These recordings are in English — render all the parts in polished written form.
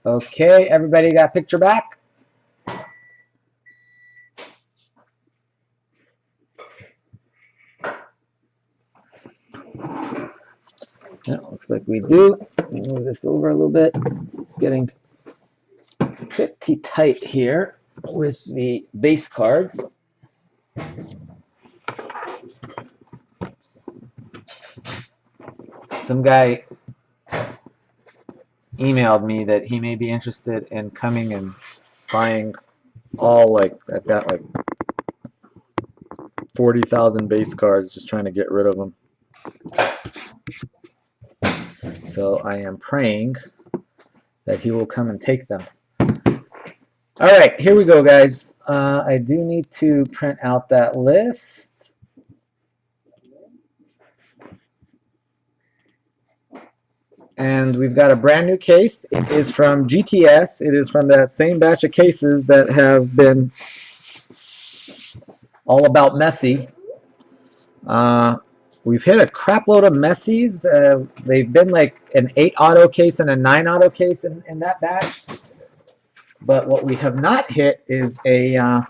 Okay, everybody got picture back? Yeah, looks like we do. Move this over a little bit. It's getting pretty tight here with the base cards. Some guy emailed me that he may be interested in coming and buying all, like, I've got like 40,000 base cards, just trying to get rid of them. So I am praying that he will come and take them. All right, here we go, guys. I do need to print out that list. And we've got a brand new case. It is from GTS. It is from that same batch of cases that have been all about Messi. We've hit a crap load of Messis. They've been like an 8 auto case and a 9 auto case in that batch. But what we have not hit is a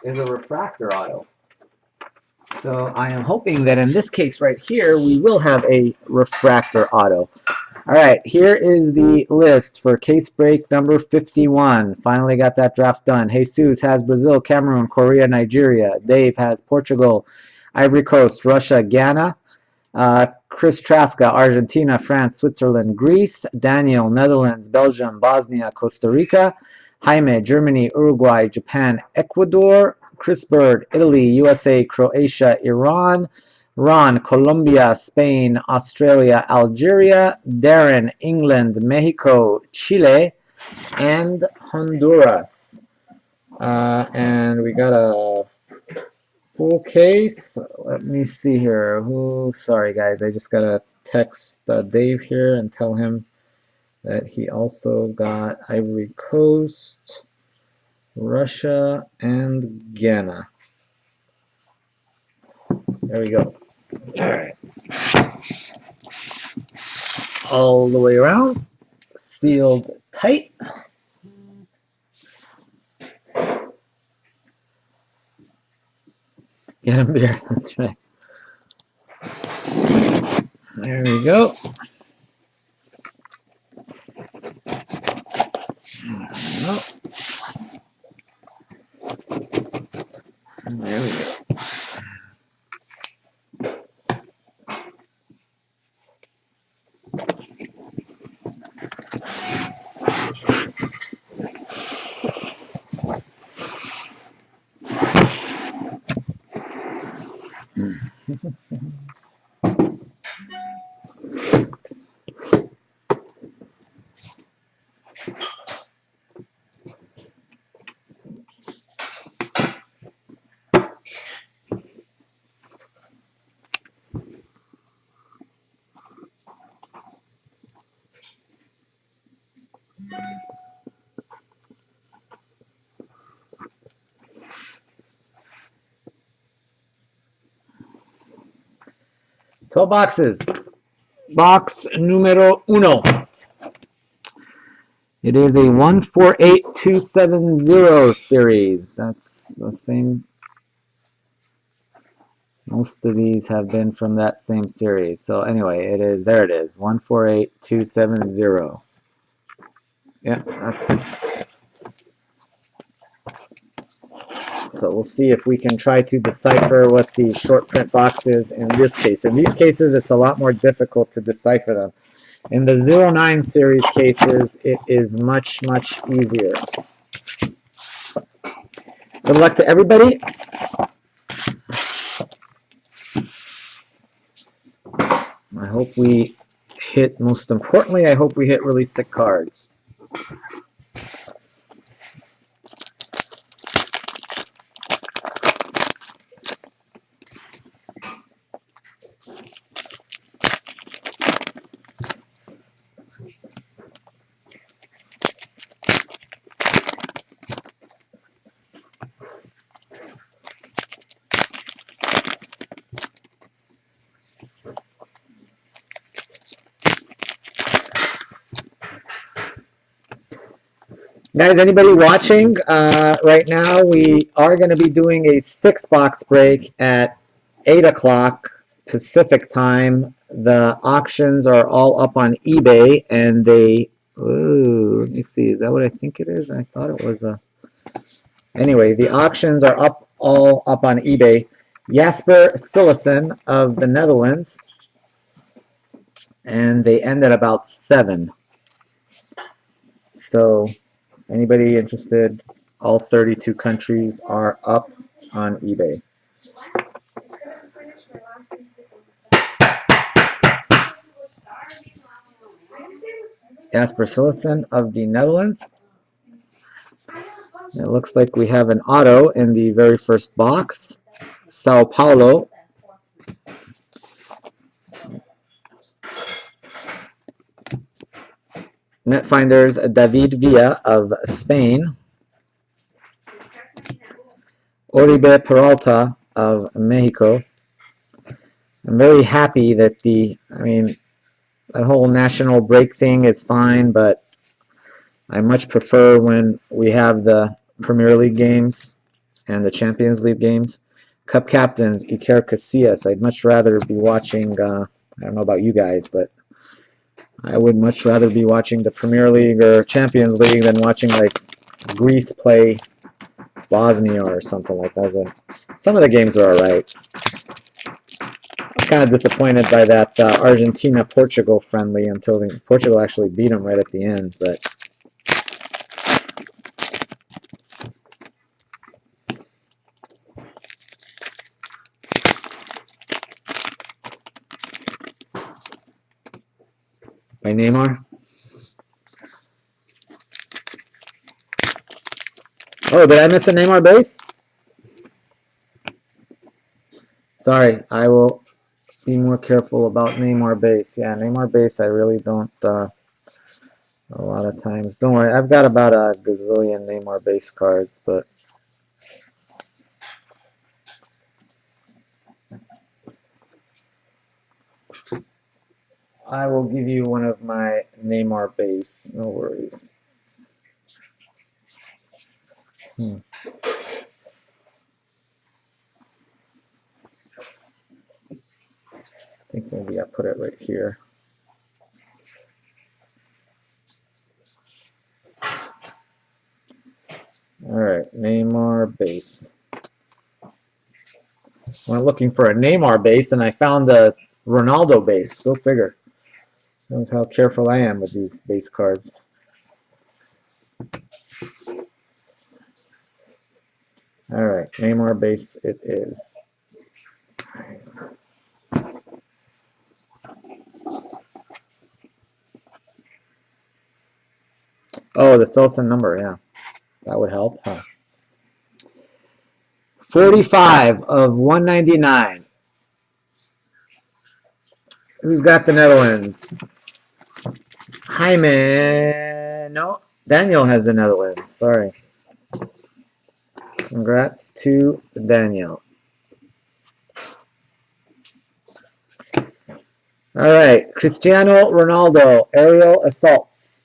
refractor auto. So I am hoping that in this case right here, we will have a refractor auto. All right, here is the list for case break number 51. Finally got that draft done. Jesus has Brazil, Cameroon, Korea, Nigeria. Dave has Portugal, Ivory Coast, Russia, Ghana. Chris Traska, Argentina, France, Switzerland, Greece. Daniel, Netherlands, Belgium, Bosnia, Costa Rica. Jaime, Germany, Uruguay, Japan, Ecuador. Chris Bird, Italy, USA, Croatia, Iran. Ron, Colombia, Spain, Australia, Algeria. Darren, England, Mexico, Chile, and Honduras. And we got a full case. Let me see here. Sorry, guys. I just got to text Dave here and tell him that he also got Ivory Coast, Russia, and Ghana. There we go. All right. All the way around. Sealed tight. Get him beer. That's right. There we go. There we go. Twelve boxes. Box numero uno. It is a 148270 series. That's the same. Most of these have been from that same series. So anyway, there it is, 148270. Yeah, that's. So we'll see if we can try to decipher what the short print box is in this case. In these cases, it's a lot more difficult to decipher them. In the 09 series cases, it is much, much easier. Good luck to everybody. I hope we hit, most importantly, I hope we hit really sick cards. Guys, anybody watching? Right now, we are going to be doing a 6-box break at 8 o'clock Pacific time. The auctions are all up on eBay, and they... Ooh, let me see. Is that what I think it is? I thought it was a... Anyway, the auctions are all up on eBay. Jasper Sillessen of the Netherlands, and they end at about 7. So, anybody interested? All 32 countries are up on eBay. Jasper Sillessen of the Netherlands. It looks like we have an auto in the very first box. Sao Paulo. Netfinders David Villa of Spain. Oribe Peralta of Mexico. I'm very happy that that whole national break thing is fine, but I much prefer when we have the Premier League games and the Champions League games. Cup captains, Iker Casillas. I'd much rather be watching, I don't know about you guys, but I would much rather be watching the Premier League or Champions League than watching like Greece play Bosnia or something like that. So some of the games are alright. I'm kind of disappointed by that Argentina-Portugal friendly until Portugal actually beat them right at the end, but by Neymar. Oh, did I miss a Neymar base? Sorry, I will be more careful about Neymar base. Yeah, Neymar base I really don't a lot of times. Don't worry, I've got about a gazillion Neymar base cards, but I will give you one of my Neymar base. No worries. I think maybe I put it right here. Alright, Neymar base. Went looking for a Neymar base and I found a Ronaldo base. Go figure. Knows how careful I am with these base cards. Alright, Neymar base it is. Oh, the Silson number, yeah. That would help, huh? 45 of 199. Who's got the Netherlands? Jaime. No, Daniel has the Netherlands. Sorry. Congrats to Daniel. All right, Cristiano Ronaldo, aerial assaults.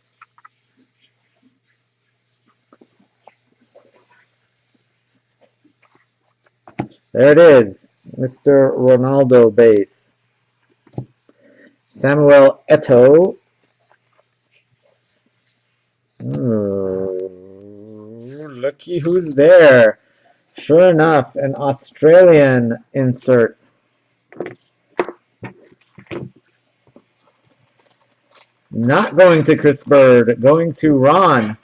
There it is, Mr. Ronaldo base. Samuel Eto'o. Ooh, looky who's there. Sure enough, an Australian insert. Not going to Chris Bird, going to Ron.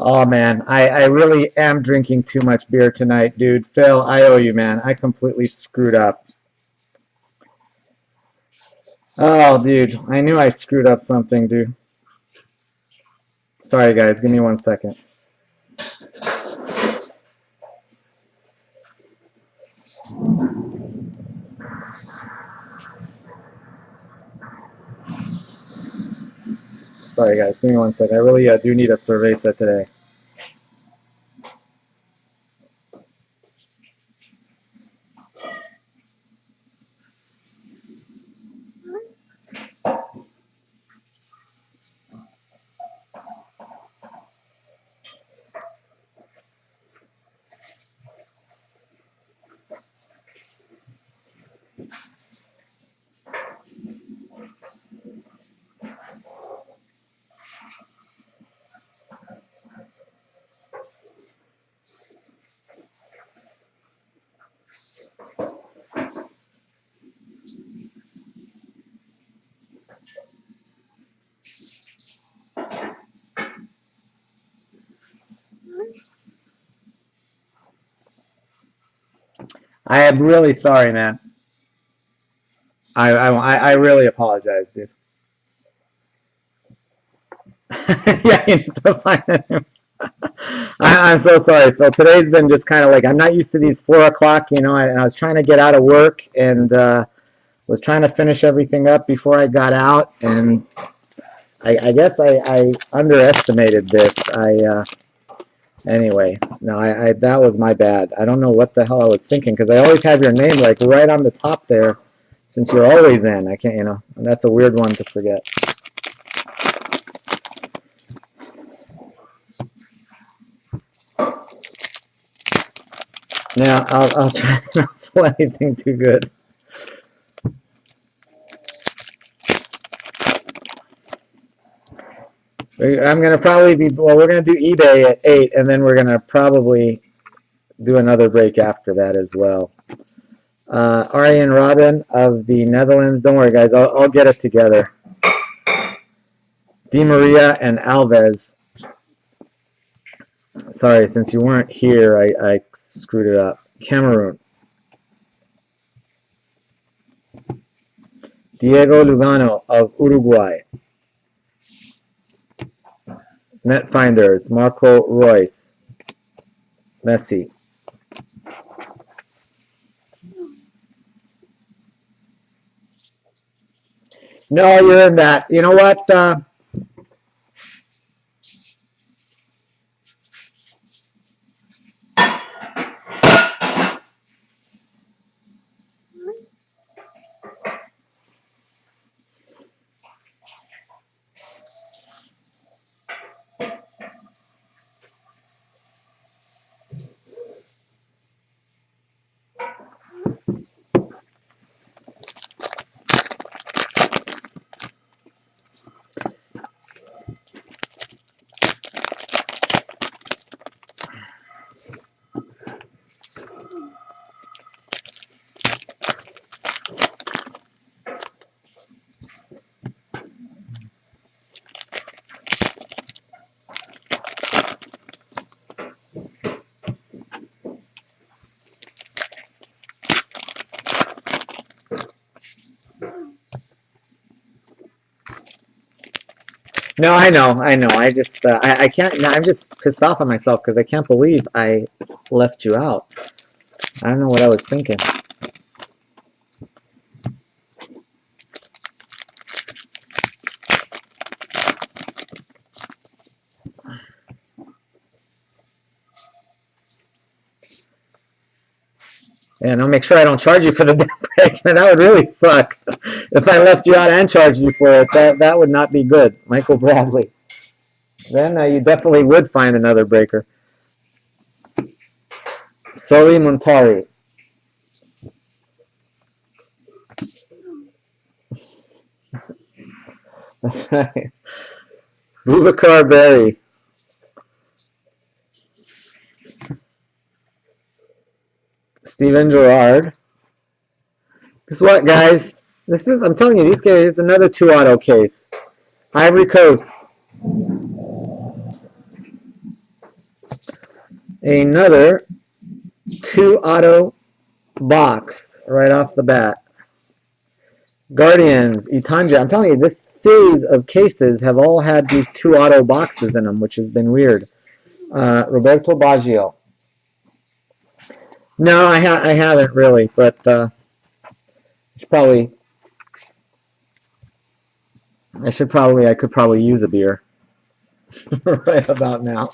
Oh man, I really am drinking too much beer tonight, dude. Phil, I owe you, man. I completely screwed up. Oh, dude, I knew I screwed up something, dude. Sorry, guys. Give me 1 second. Sorry, guys. Give me 1 second. I really do need a cerveza today. I am really sorry, man. I really apologize, dude. Yeah, you need to find it. I'm so sorry, Phil. Today's been just kind of like, I'm not used to these 4 o'clock, you know, I was trying to get out of work and was trying to finish everything up before I got out, and I guess I underestimated this. Anyway, no, that was my bad. I don't know what the hell I was thinking, because I always have your name like right on the top there, since you're always in. I can't, you know, and that's a weird one to forget. Now, I'll try not to pull anything too good. I'm going to probably be, well, we're going to do eBay at 8, and then we're going to probably do another break after that as well. Arjen Robben of the Netherlands. Don't worry, guys. I'll get it together. Di Maria and Alves. Sorry, since you weren't here, I screwed it up. Cameroon. Diego Lugano of Uruguay. Netfinders. Marco Reus. Messi. No, you're in that. You know what? No, I know. I just, I can't. I'm just pissed off at myself because I can't believe I left you out. I don't know what I was thinking. And I'll make sure I don't charge you for the break. That would really suck if I left you out and charged you for it. That would not be good. Michael Bradley. Then you definitely would find another breaker. Sori Montari. That's right. Boubacar Berry. Steven Gerrard. Guess what, guys? This is, I'm telling you, these guys, here's another 2 auto case. Ivory Coast. Another 2 auto box right off the bat. Guardians, Itanja. I'm telling you, this series of cases have all had these 2 auto boxes in them, which has been weird. Roberto Baggio. No, I haven't really, but it's probably. I could probably use a beer right about now.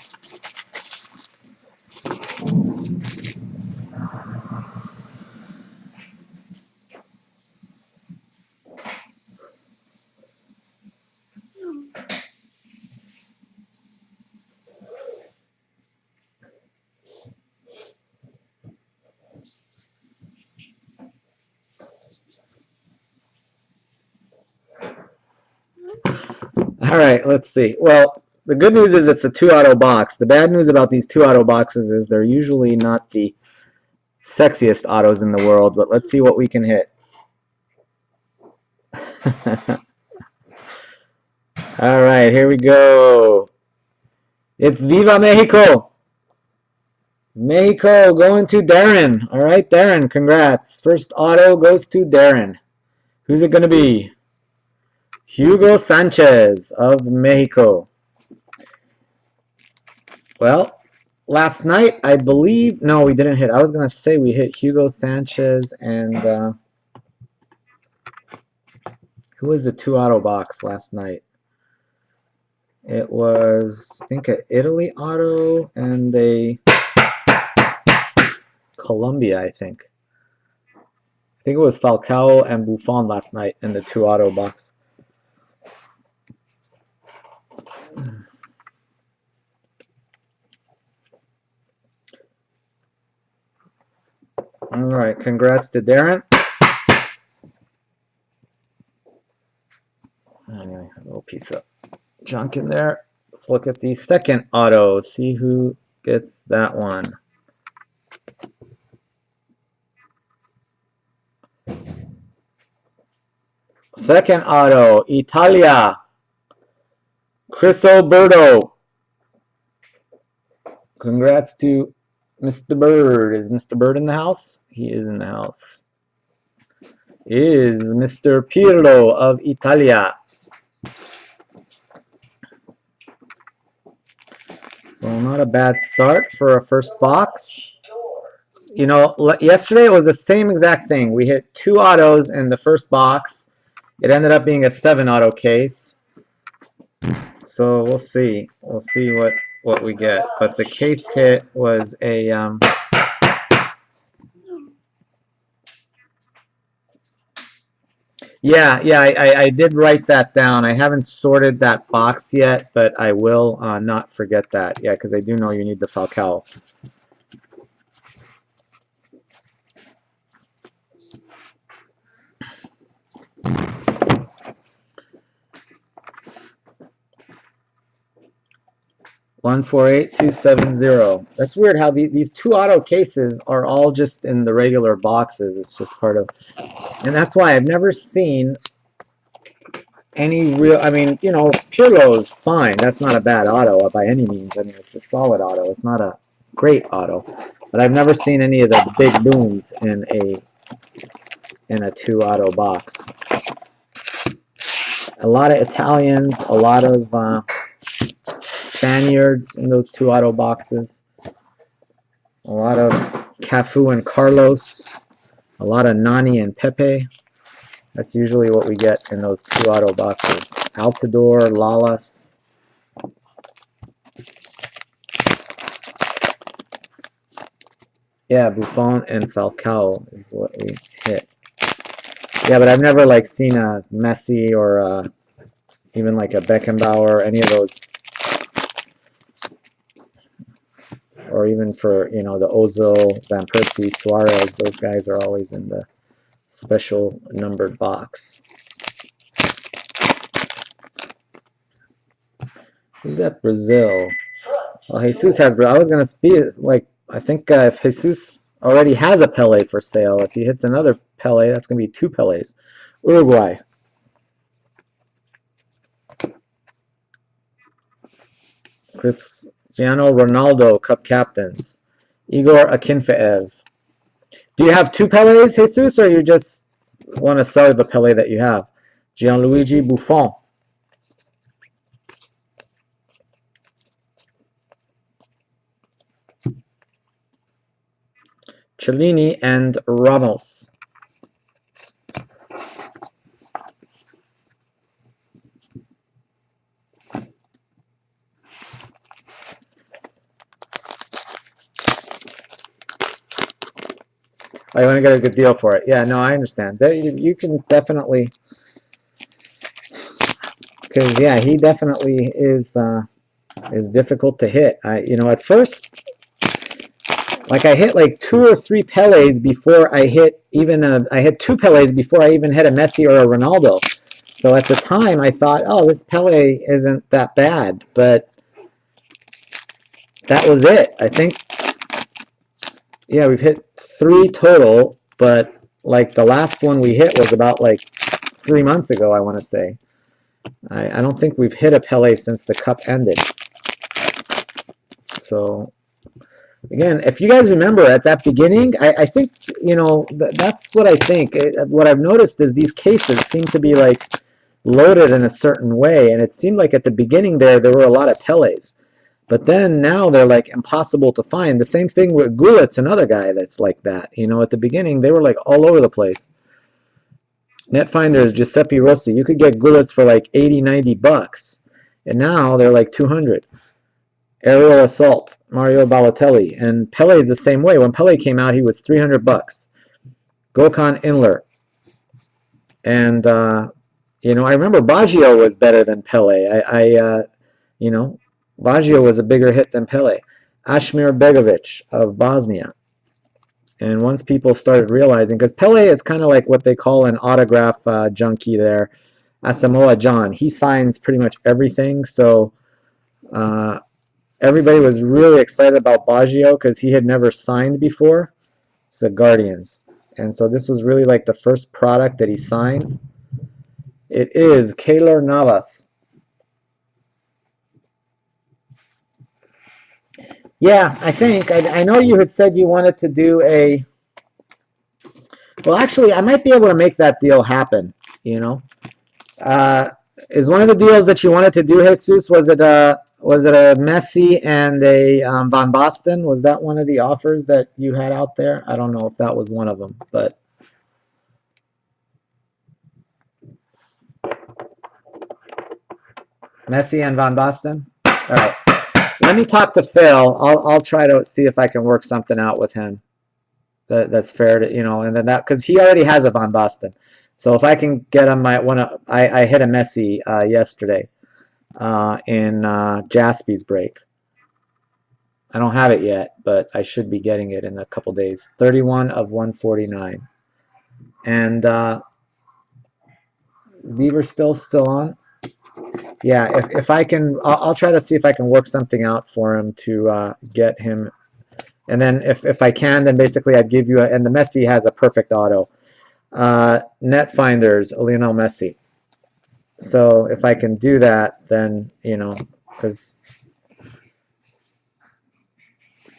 All right, let's see. Well, the good news is it's a 2-auto box. The bad news about these 2-auto boxes is they're usually not the sexiest autos in the world, but let's see what we can hit. All right, here we go. It's Viva Mexico. Mexico going to Darren. All right, Darren, congrats. First auto goes to Darren. Who's it going to be? Hugo Sanchez of Mexico. Well, last night, I believe, no, we didn't hit. I was going to say we hit Hugo Sanchez and who was the 2-auto box last night? It was, I think, an Italy auto and a Colombia, I think. I think it was Falcao and Buffon last night in the 2-auto box. All right, congrats to Darren. Anyway, a little piece of junk in there. Let's look at the second auto, see who gets that one. Second auto, Italia. Chris Alberto. Congrats to Mr. Bird. Is Mr. Bird in the house? He is in the house. Is Mr. Pirlo of Italia. So not a bad start for a first box. You know, yesterday it was the same exact thing. We hit 2 autos in the first box. It ended up being a 7-auto case. So we'll see. We'll see what we get. But the case hit was a yeah, I did write that down. I haven't sorted that box yet, but I will not forget that. Yeah, because I do know you need the Falcao. One 48270. That's weird how these 2-auto cases are all just in the regular boxes. It's just part of, and that's why I've never seen any real. I mean, you know, Pirlo's fine. That's not a bad auto by any means. I mean, it's a solid auto. It's not a great auto, but I've never seen any of the big booms in a 2-auto box. A lot of Italians, a lot of Spaniards in those 2-auto boxes. A lot of Cafu and Carlos. A lot of Nani and Pepe. That's usually what we get in those 2-auto boxes. Altidore, Lalas. Yeah, Buffon and Falcao is what we hit. Yeah, but I've never like seen a Messi or even like a Beckenbauer, any of those, or even for, you know, the Ozil, Van Persie, Suarez. Those guys are always in the special numbered box. Who's got Brazil? Well, Jesus has Brazil. I was gonna be like, I think if Jesus already has a Pele for sale, if he hits another Pele, that's gonna be 2 Pelés. Uruguay. Cristiano Ronaldo, Cup Captains. Igor Akinfeev. Do you have 2 Pelés, Jesus, or you just want to sell the Pele that you have? Gianluigi Buffon. Cellini and Ramos. Oh, you want to get a good deal for it. Yeah, no, I understand. You can definitely, because yeah, he definitely is difficult to hit. At first, like I hit like 2 or 3 Pelés before I hit I hit 2 Pelés before I even hit a Messi or a Ronaldo. So at the time, I thought, oh, this Pelé isn't that bad, but that was it. I think, yeah, we've hit 3 total, but like the last one we hit was about like 3 months ago, I want to say. I don't think we've hit a Pelé since the cup ended. So, again, if you guys remember at that beginning, I think, that's what I think. What I've noticed is these cases seem to be like loaded in a certain way, and it seemed like at the beginning there were a lot of Pelés. But then now they're like impossible to find. The same thing with Gulit's, another guy that's like that. At the beginning they were like all over the place. Netfinders, Giuseppe Rossi, you could get Gulit's for like 80, 90 bucks. And now they're like 200. Aerial Assault, Mario Balotelli. And Pele is the same way. When Pele came out, he was 300 bucks. Gökhan Inler. And, I remember Baggio was better than Pele. Baggio was a bigger hit than Pele. Ashmir Begovic of Bosnia. And once people started realizing, because Pele is kind of like what they call an autograph junkie there, Asamoah Gyan. He signs pretty much everything, so everybody was really excited about Baggio because he had never signed before. It's the Guardians. And so this was really like the first product that he signed. It is Keylor Navas. Yeah, I think. I know you had said you wanted to do a... Well, actually, I might be able to make that deal happen, Is one of the deals that you wanted to do, Jesus, was it a Messi and a Van Basten? Was that one of the offers that you had out there? I don't know if that was one of them, but... Messi and Van Basten? All right. Let me talk to Phil. I'll try to see if I can work something out with him that's fair to, and then that, because he already has a Van Basten. So if I can get him, I hit a Messi yesterday in Jaspy's break. I don't have it yet, but I should be getting it in a couple days. 31 of 149. And Beaver's still on? Yeah, if I can, I'll try to see if I can work something out for him to get him. And then if I can, then basically I'd give you and the Messi has a perfect auto. Netfinders, Lionel Messi. So if I can do that, then, because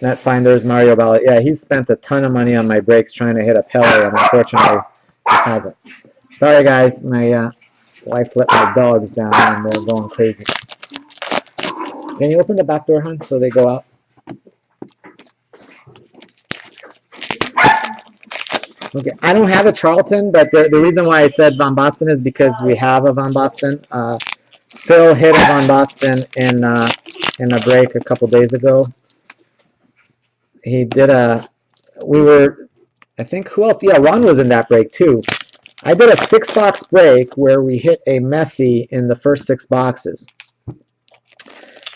Netfinders, Mario Balotelli, yeah, he's spent a ton of money on my breaks trying to hit a Pele, and unfortunately he hasn't. Sorry, guys, my wife let my dogs down and they're going crazy. Can you open the back door, hon, so they go out? Okay, I don't have a Charlton, but the reason why I said Van Basten is because we have a Van Basten. Phil hit a Van Basten in a break a couple days ago. He did I think, who else? Yeah, Ron was in that break too. I did a 6-box break where we hit a Messi in the first 6 boxes.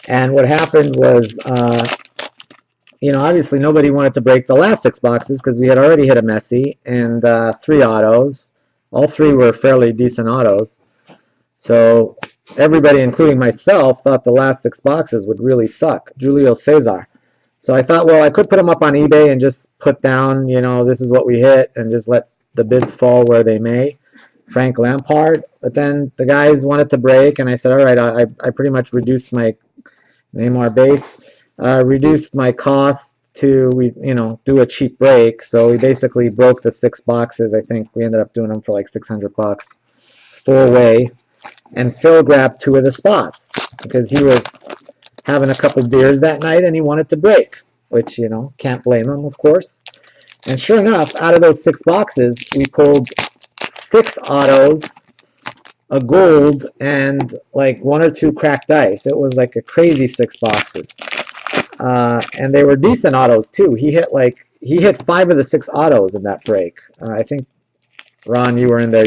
And what happened was, obviously nobody wanted to break the last 6 boxes because we had already hit a Messi and 3 autos. All 3 were fairly decent autos. So everybody, including myself, thought the last 6 boxes would really suck. Julio Cesar. So I thought, well, I could put them up on eBay and just put down, this is what we hit, and just let the bids fall where they may. Frank Lampard. But then the guys wanted to break, and I said, all right, I pretty much reduced my Neymar base, reduced my cost to do a cheap break. So we basically broke the 6 boxes. I think we ended up doing them for like 600 bucks, 4-way. And Phil grabbed 2 of the spots because he was having a couple beers that night and he wanted to break, which can't blame him, of course. And sure enough, out of those 6 boxes, we pulled 6 autos, a gold, and like 1 or 2 cracked dice. It was like a crazy 6 boxes. And they were decent autos too. He hit like he hit 5 of the 6 autos in that break. I think, Ron, you were in there.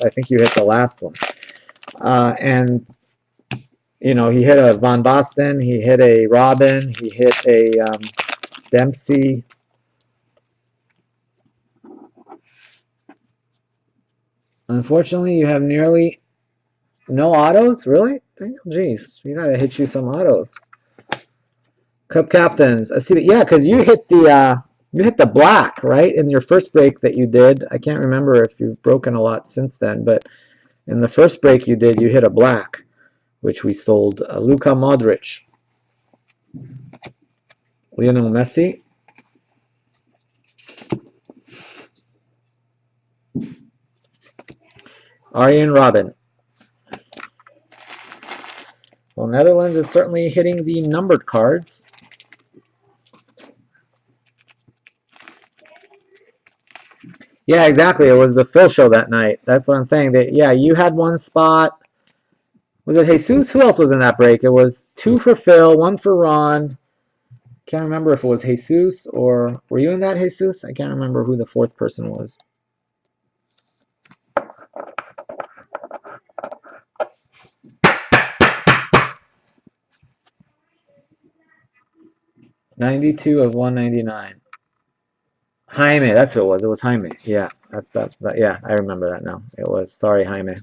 I think you hit the last one. And you know, he hit a Von Boston, he hit a Robin, he hit a Dempsey. Unfortunately, you have nearly no autos. Really? Jeez, we gotta hit you some autos. Cup captains. I see. Yeah, because you hit the black, right, in your first break that you did. I can't remember if you've broken a lot since then, but in the first break you did, you hit a black, which we sold. Luka Modric, Lionel Messi, Arjen Robben. Well, Netherlands is certainly hitting the numbered cards. Yeah, exactly. It was the Phil show that night. That's what I'm saying. That yeah, you had one spot. Was it Jesus? Who else was in that break? It was 2 for Phil, 1 for Ron. Can't remember if it was Jesus or were you in that, Jesus? I can't remember who the 4th person was. $92 of $199. Jaime, that's who it was. It was Jaime. Yeah, yeah, I remember that now. It was. Sorry, Jaime.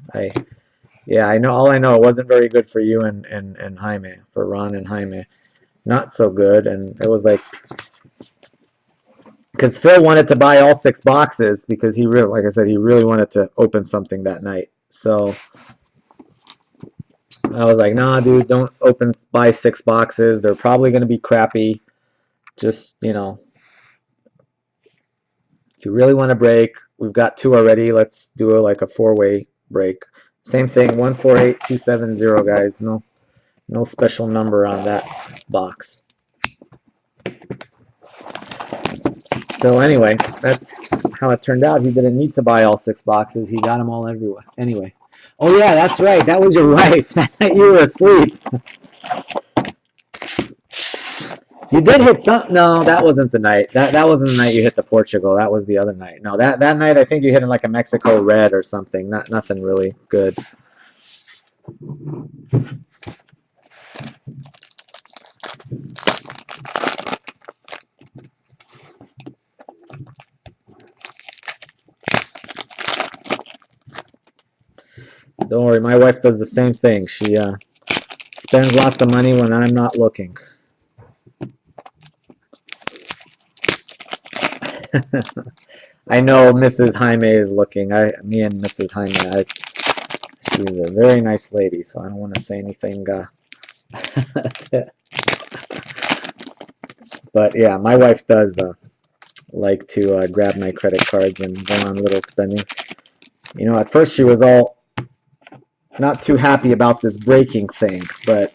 Yeah, I know. All I know, it wasn't very good for you and Jaime, for Ron and Jaime. Not so good, and it was like, because Phil wanted to buy all 6 boxes because he really, like I said, he really wanted to open something that night. So I was like, nah, dude, don't buy 6 boxes. They're probably going to be crappy. Just, you know, if you really want to break, we've got 2 already. Let's do like a 4-way break. Same thing, 148270, guys. No special number on that box. So anyway, that's how it turned out. He didn't need to buy all 6 boxes. He got them all everywhere. Anyway. Oh yeah, that's right. That was your wife. That night you were asleep. You did hit some. No, that wasn't the night. That wasn't the night you hit the Portugal. That was the other night. No, that night I think you hit in like a Mexico red or something. Nothing really good. Don't worry, my wife does the same thing. She spends lots of money when I'm not looking. I know Mrs. Jaime is looking. Me and Mrs. Jaime, she's a very nice lady, so I don't want to say anything. But yeah, my wife does like to grab my credit cards and go on a little spending. You know, at first she was all not too happy about this breaking thing, but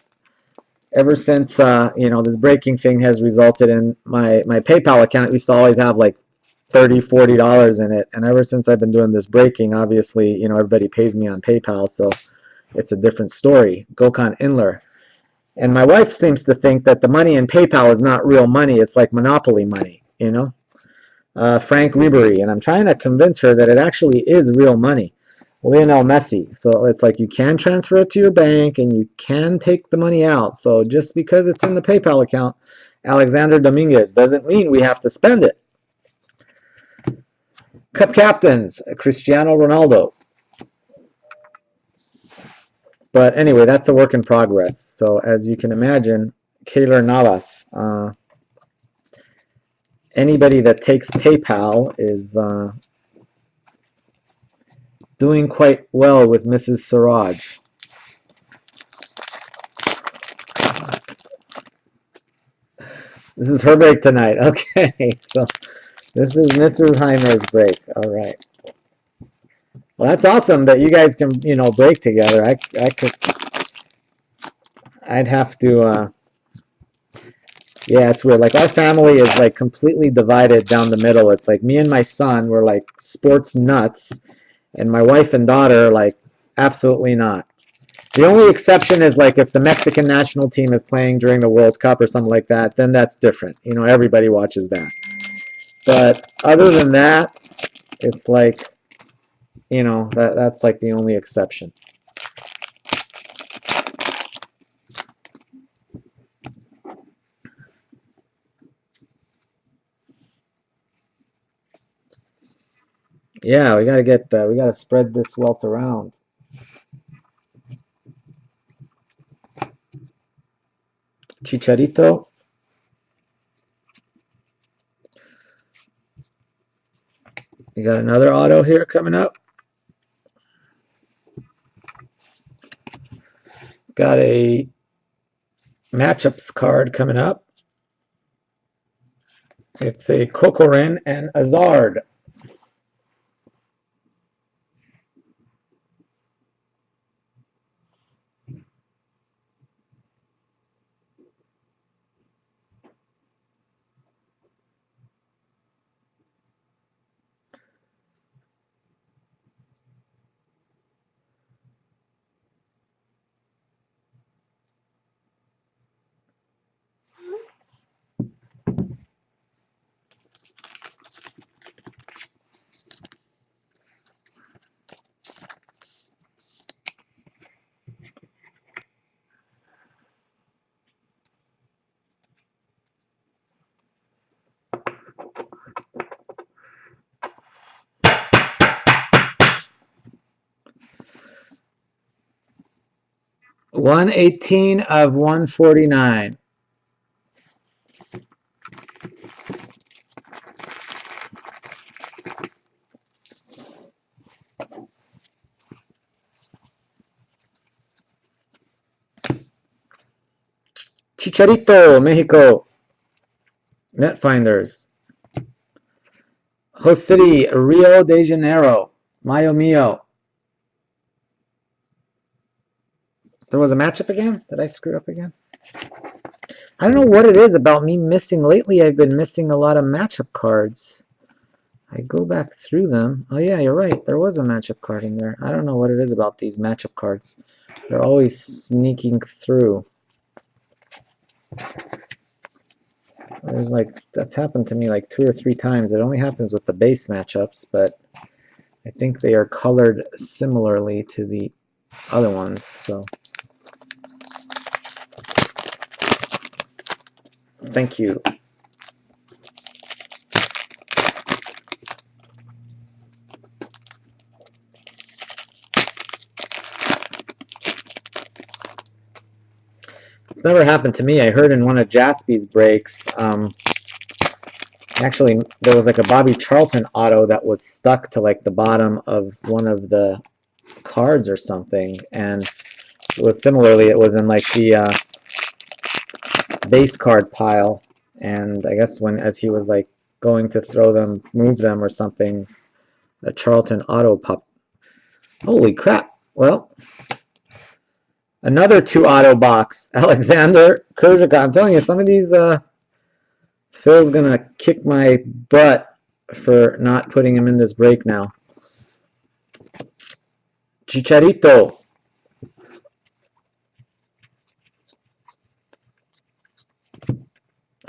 ever since you know, this breaking thing has resulted in my PayPal account used to always have like $30-40 in it, and ever since I've been doing this breaking, obviously, you know, everybody pays me on PayPal, so it's a different story. Gokhan Inler. And my wife seems to think that the money in PayPal is not real money, it's like monopoly money, you know. Frank Ribery, and I'm trying to convince her that it actually is real money. Lionel Messi. So it's like you can transfer it to your bank and you can take the money out. So just because it's in the PayPal account, Alexander Dominguez, doesn't mean we have to spend it. Cup captains, Cristiano Ronaldo. But anyway, that's a work in progress. So as you can imagine, Keylor Navas. Anybody that takes PayPal is doing quite well with Mrs. Siraj. This is her break tonight. Okay, so this is Mrs. Heimer's break. All right. Well, that's awesome that you guys can, you know, break together. I'd have to. Yeah, it's weird. Like our family is like completely divided down the middle. It's like me and my son, we're like sports nuts. And my wife and daughter, like, absolutely not. The only exception is, like, if the Mexican national team is playing during the World Cup or something like that, then that's different. You know, everybody watches that. But other than that, it's like, you know, that's like the only exception. Yeah, we gotta spread this wealth around. Chicharito. We got another auto here coming up. Got a matchups card coming up. It's a Kokorin and Azard. $118 of $149. Chicharito, Mexico. Netfinders. Host City, Rio de Janeiro. Mayo Mio. There was a matchup again? Did I screw up again? I don't know what it is about me missing. Lately, I've been missing a lot of matchup cards. I go back through them. Oh yeah, you're right. There was a matchup card in there. I don't know what it is about these matchup cards. They're always sneaking through. There's like, that's happened to me like 2 or 3 times. It only happens with the base matchups, but I think they are colored similarly to the other ones, so. Thank you. It's never happened to me. I heard in one of Jaspy's breaks, actually, there was like a Bobby Charlton auto that was stuck to like the bottom of one of the cards or something, and it was similarly, it was in like the base card pile, and I guess as he was like going to throw them, move them or something, a Charlton auto pop. Holy crap. Well, another 2 auto box. Alexander Kershak. I'm telling you, some of these, Phil's gonna kick my butt for not putting him in this break now. Chicharito.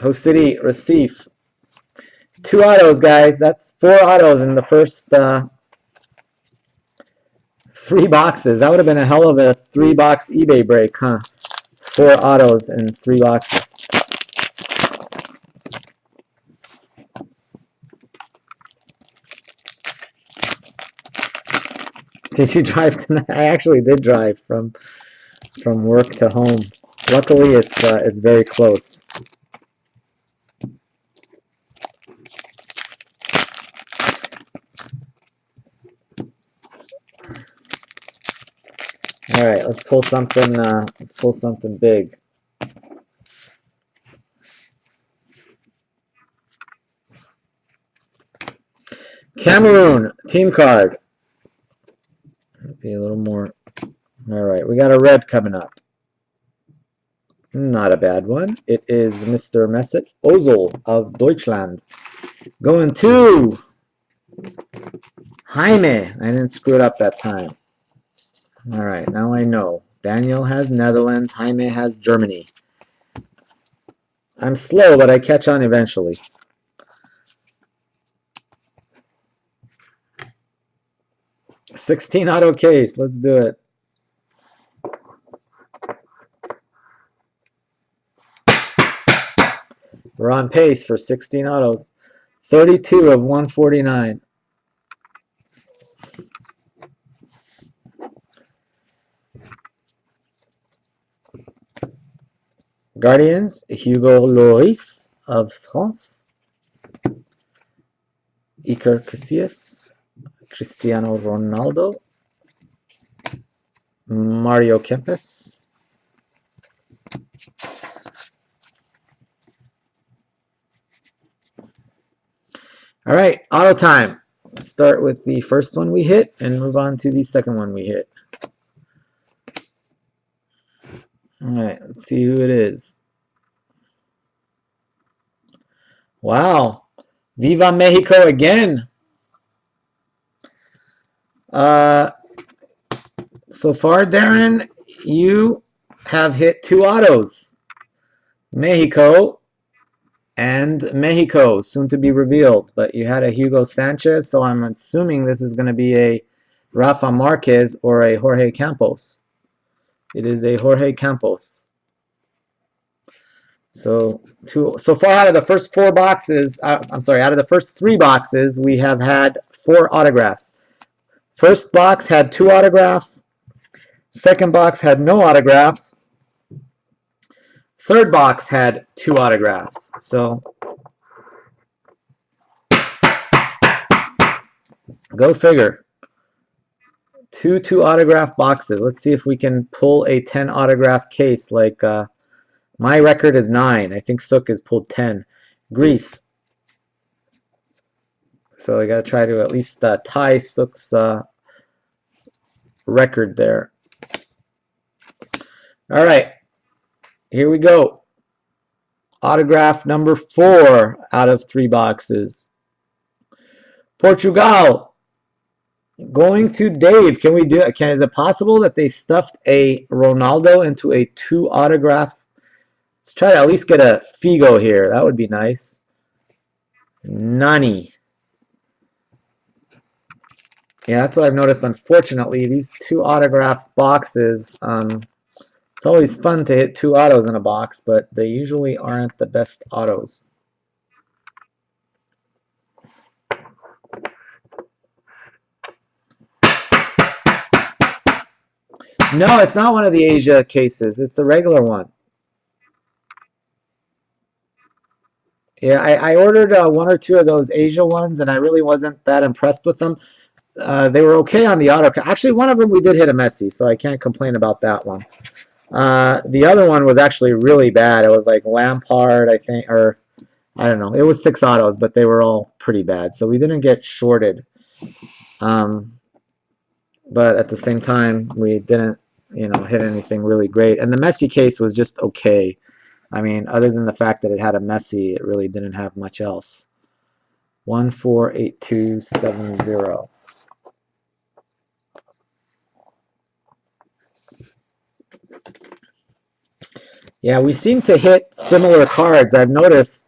Host City, Recife. 2 autos, guys. That's 4 autos in the first 3 boxes. That would have been a hell of a 3-box eBay break, huh? 4 autos in 3 boxes. Did you drive tonight? I actually did drive from work to home. Luckily, it's very close. All right, let's pull something. Let's pull something big. Cameroon team card. Be a little more. All right, we got a red coming up. Not a bad one. It is Mr. Mesut Ozil of Deutschland. Going to Jaime. I didn't screw it up that time. All right, now I know. Daniel has Netherlands. Jaime has Germany. I'm slow, but I catch on eventually. 16 auto case. Let's do it. We're on pace for 16 autos. 32 of 149. Guardians, Hugo Lloris of France. Iker Casillas, Cristiano Ronaldo, Mario Kempes. All right, auto time. Let's start with the first one we hit and move on to the second one we hit. All right, let's see who it is. Wow, Viva Mexico again. So far, Darren, you have hit 2 autos. Mexico and Mexico, soon to be revealed. But you had a Hugo Sanchez, so I'm assuming this is going to be a Rafa Marquez or a Jorge Campos. It is a Jorge Campos. So far out of the first 4 boxes, I'm sorry, out of the first 3 boxes, we have had 4 autographs. First box had 2 autographs. Second box had no autographs. Third box had 2 autographs. So go figure. 2 autograph boxes. Let's see if we can pull a 10 autograph case. Like my record is 9. I think Sook has pulled 10. Greece. So I got to try to at least tie Sook's record there. All right, here we go. Autograph number 4 out of 3 boxes. Portugal. Going to Dave. Can we do it? Is it possible that they stuffed a Ronaldo into a 2 autograph? Let's try to at least get a Figo here. That would be nice. Nani. Yeah, that's what I've noticed. Unfortunately, these 2 autograph boxes, it's always fun to hit 2 autos in a box, but they usually aren't the best autos. No, it's not one of the Asia cases. It's the regular one. Yeah, I ordered 1 or 2 of those Asia ones, and I really wasn't that impressed with them. They were okay on the auto. Actually, one of them we did hit a Messi, so I can't complain about that one. The other one was actually really bad. It was like Lampard, I think, or I don't know. It was 6 autos, but they were all pretty bad, so we didn't get shorted. But at the same time, we didn't, hit anything really great. And the Messi case was just okay. I mean, other than the fact that it had a Messi, it really didn't have much else. 148270. Yeah, we seem to hit similar cards. I've noticed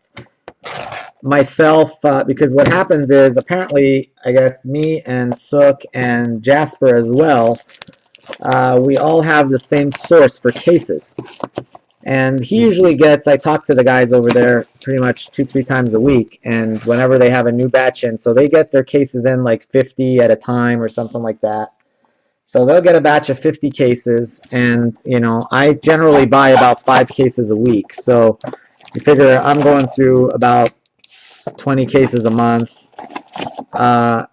myself, because what happens is apparently, I guess, me and Sook and Jasper as well, we all have the same source for cases. And he usually gets, I talk to the guys over there pretty much 2-3 times a week, and whenever they have a new batch in, so they get their cases in like 50 at a time or something like that. So they'll get a batch of 50 cases, and I generally buy about 5 cases a week. So you figure I'm going through about 20 cases a month. I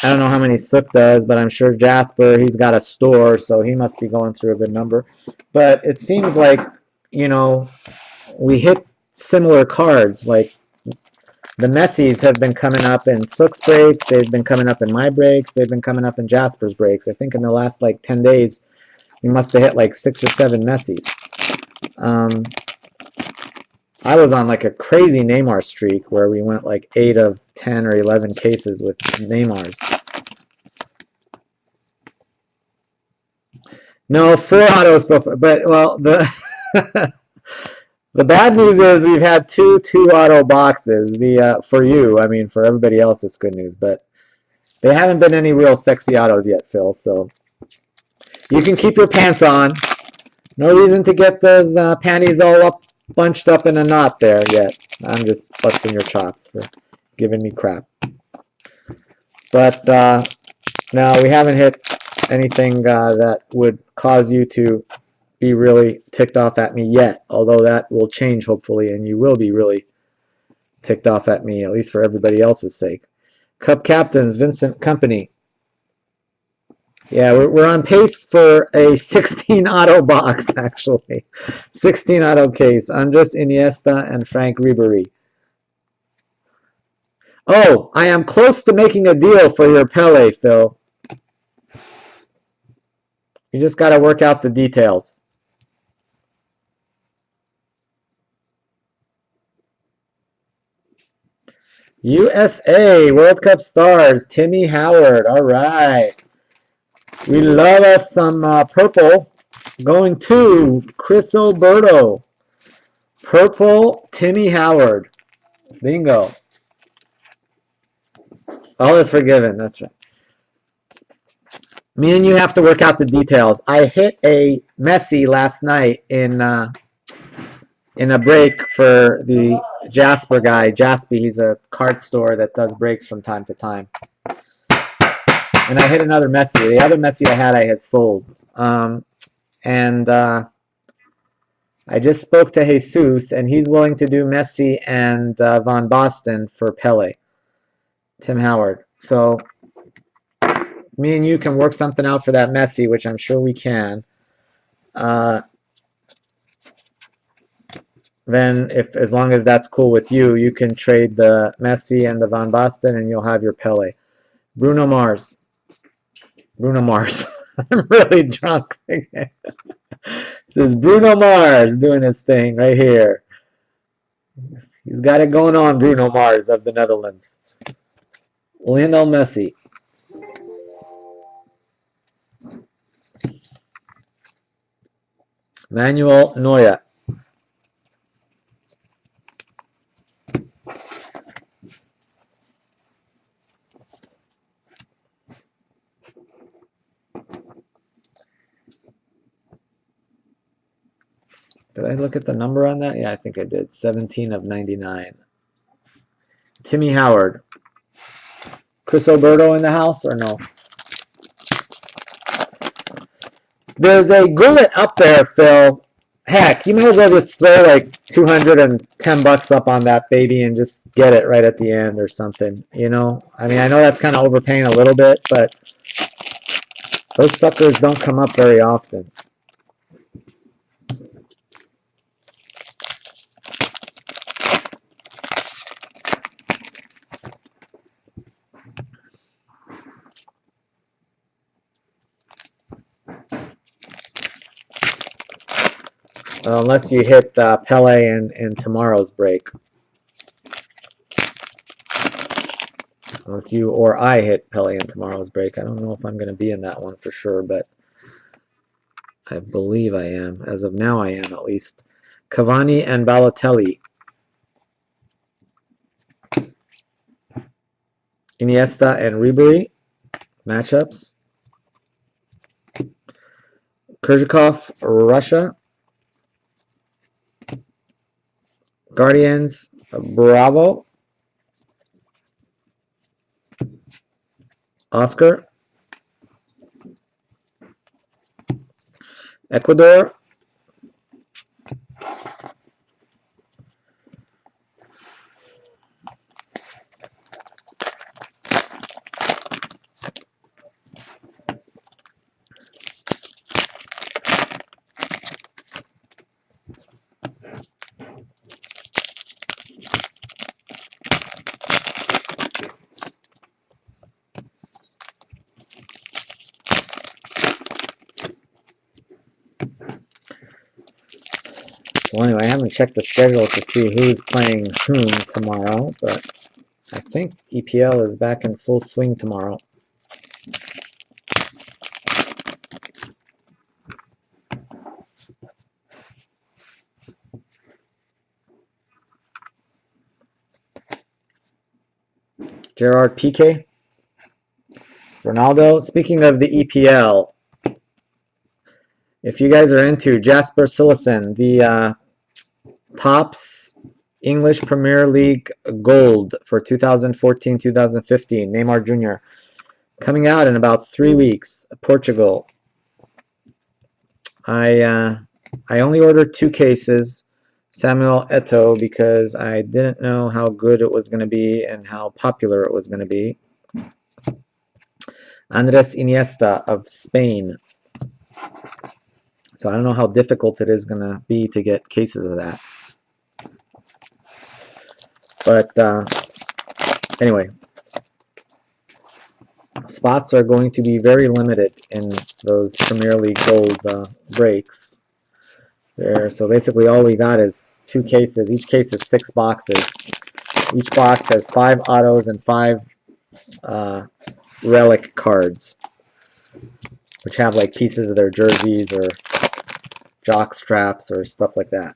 don't know how many Sook does, but I'm sure Jasper, he's got a store, so he must be going through a good number. But it seems like, we hit similar cards. Like the Messis have been coming up in Sook's break. They've been coming up in my breaks. They've been coming up in Jasper's breaks. I think in the last like 10 days, we must have hit like 6 or 7 Messis. I was on like a crazy Neymar streak where we went like 8 of 10 or 11 cases with Neymars. No, 4 autos so far, but well, the the bad news is we've had 2 auto boxes. For you, I mean, for everybody else, it's good news. But They haven't been any real sexy autos yet, Phil, so you can keep your pants on. No reason to get those panties all up, bunched up in a knot there yet. I'm just busting your chops for giving me crap. But no, we haven't hit anything that would cause you to be really ticked off at me yet, although that will change hopefully, and you will be really ticked off at me, at least for everybody else's sake. Cup Captains, Vincent Company. Yeah, we're on pace for a 16 auto box, actually. 16 auto case. Andres Iniesta and Frank Ribery. Oh, I am close to making a deal for your Pele, Phil. You just got to work out the details. USA World Cup stars, Timmy Howard. All right. We love us some purple. Going to Chris Alberto. Purple Timmy Howard. Bingo. All is forgiven. That's right. Me and you have to work out the details. I hit a Messi last night in a break for the Jasper guy. Jaspy, he's a card store that does breaks from time to time. And I hit another Messi. The other Messi I had sold. I just spoke to Jesus, and he's willing to do Messi and Von Boston for Pele. Tim Howard. So me and you can work something out for that Messi, which I'm sure we can. Then, as long as that's cool with you, you can trade the Messi and the Von Boston, and you'll have your Pele. Bruno Mars. I'm really drunk. This is Bruno Mars doing his thing right here. He's got it going on, Bruno Mars of the Netherlands. Lionel Messi. Manuel Neuer. Did I look at the number on that? Yeah, I think I did. 17 of 99. Timmy Howard. Chris Alberto in the house or no? There's a gullet up there, Phil. Heck, you might as well just throw like 210 bucks up on that baby and just get it right at the end or something. You know? I mean, I know that's kind of overpaying a little bit, but those suckers don't come up very often. Unless you hit Pele in tomorrow's break. Unless you or I hit Pele in tomorrow's break. I don't know if I'm going to be in that one for sure, but I believe I am. As of now, I am at least. Cavani and Balotelli. Iniesta and Ribery. Matchups. Kurzhakov, Russia. Guardians, Bravo. Oscar. Ecuador. Well, anyway, I haven't checked the schedule to see who's playing whom tomorrow, but I think EPL is back in full swing tomorrow. Gerard Piqué. Ronaldo. Speaking of the EPL, if you guys are into Jasper Cillessen, the Topps English Premier League Gold for 2014-2015, Neymar Jr. coming out in about 3 weeks. Portugal. I only ordered 2 cases. Samuel Eto'o, because I didn't know how good it was going to be and how popular it was going to be. Andres Iniesta of Spain. So I don't know how difficult it is going to be to get cases of that. But anyway, spots are going to be very limited in those Premier League Gold breaks. There, so basically all we got is 2 cases. Each case is 6 boxes. Each box has 5 autos and 5 relic cards, which have like pieces of their jerseys or jock straps or stuff like that.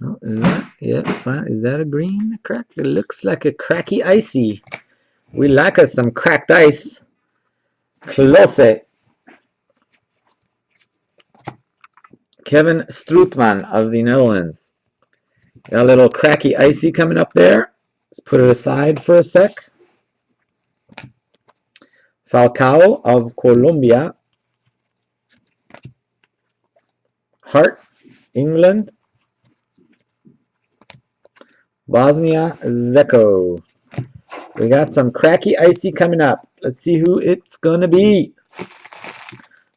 Oh, is that a green crack? It looks like a cracky icy. We like us some cracked ice. Klose. Kevin Strootman of the Netherlands. Got a little cracky icy coming up there. Let's put it aside for a sec. Falcao of Colombia. Hart, England. Bosnia Zeko. We got some cracky icy coming up. Let's see who it's going to be.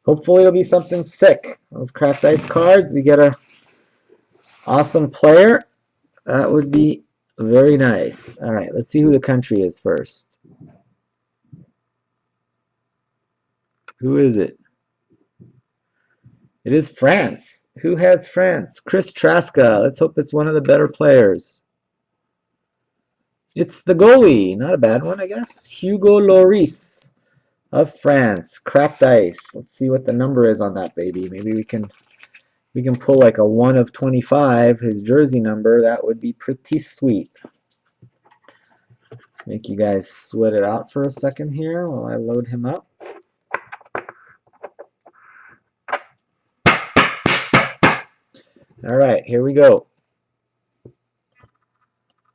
Hopefully it'll be something sick. Those cracked ice cards, we get a awesome player. That would be very nice. All right, let's see who the country is first. Who is it? It is France. Who has France? Chris Traska. Let's hope it's one of the better players. It's the goalie. Not a bad one, I guess. Hugo Lloris of France. Cracked ice. Let's see what the number is on that baby. Maybe we can pull like a 1 of 25, his jersey number. That would be pretty sweet. Let's make you guys sweat it out for a second here while I load him up. All right, here we go.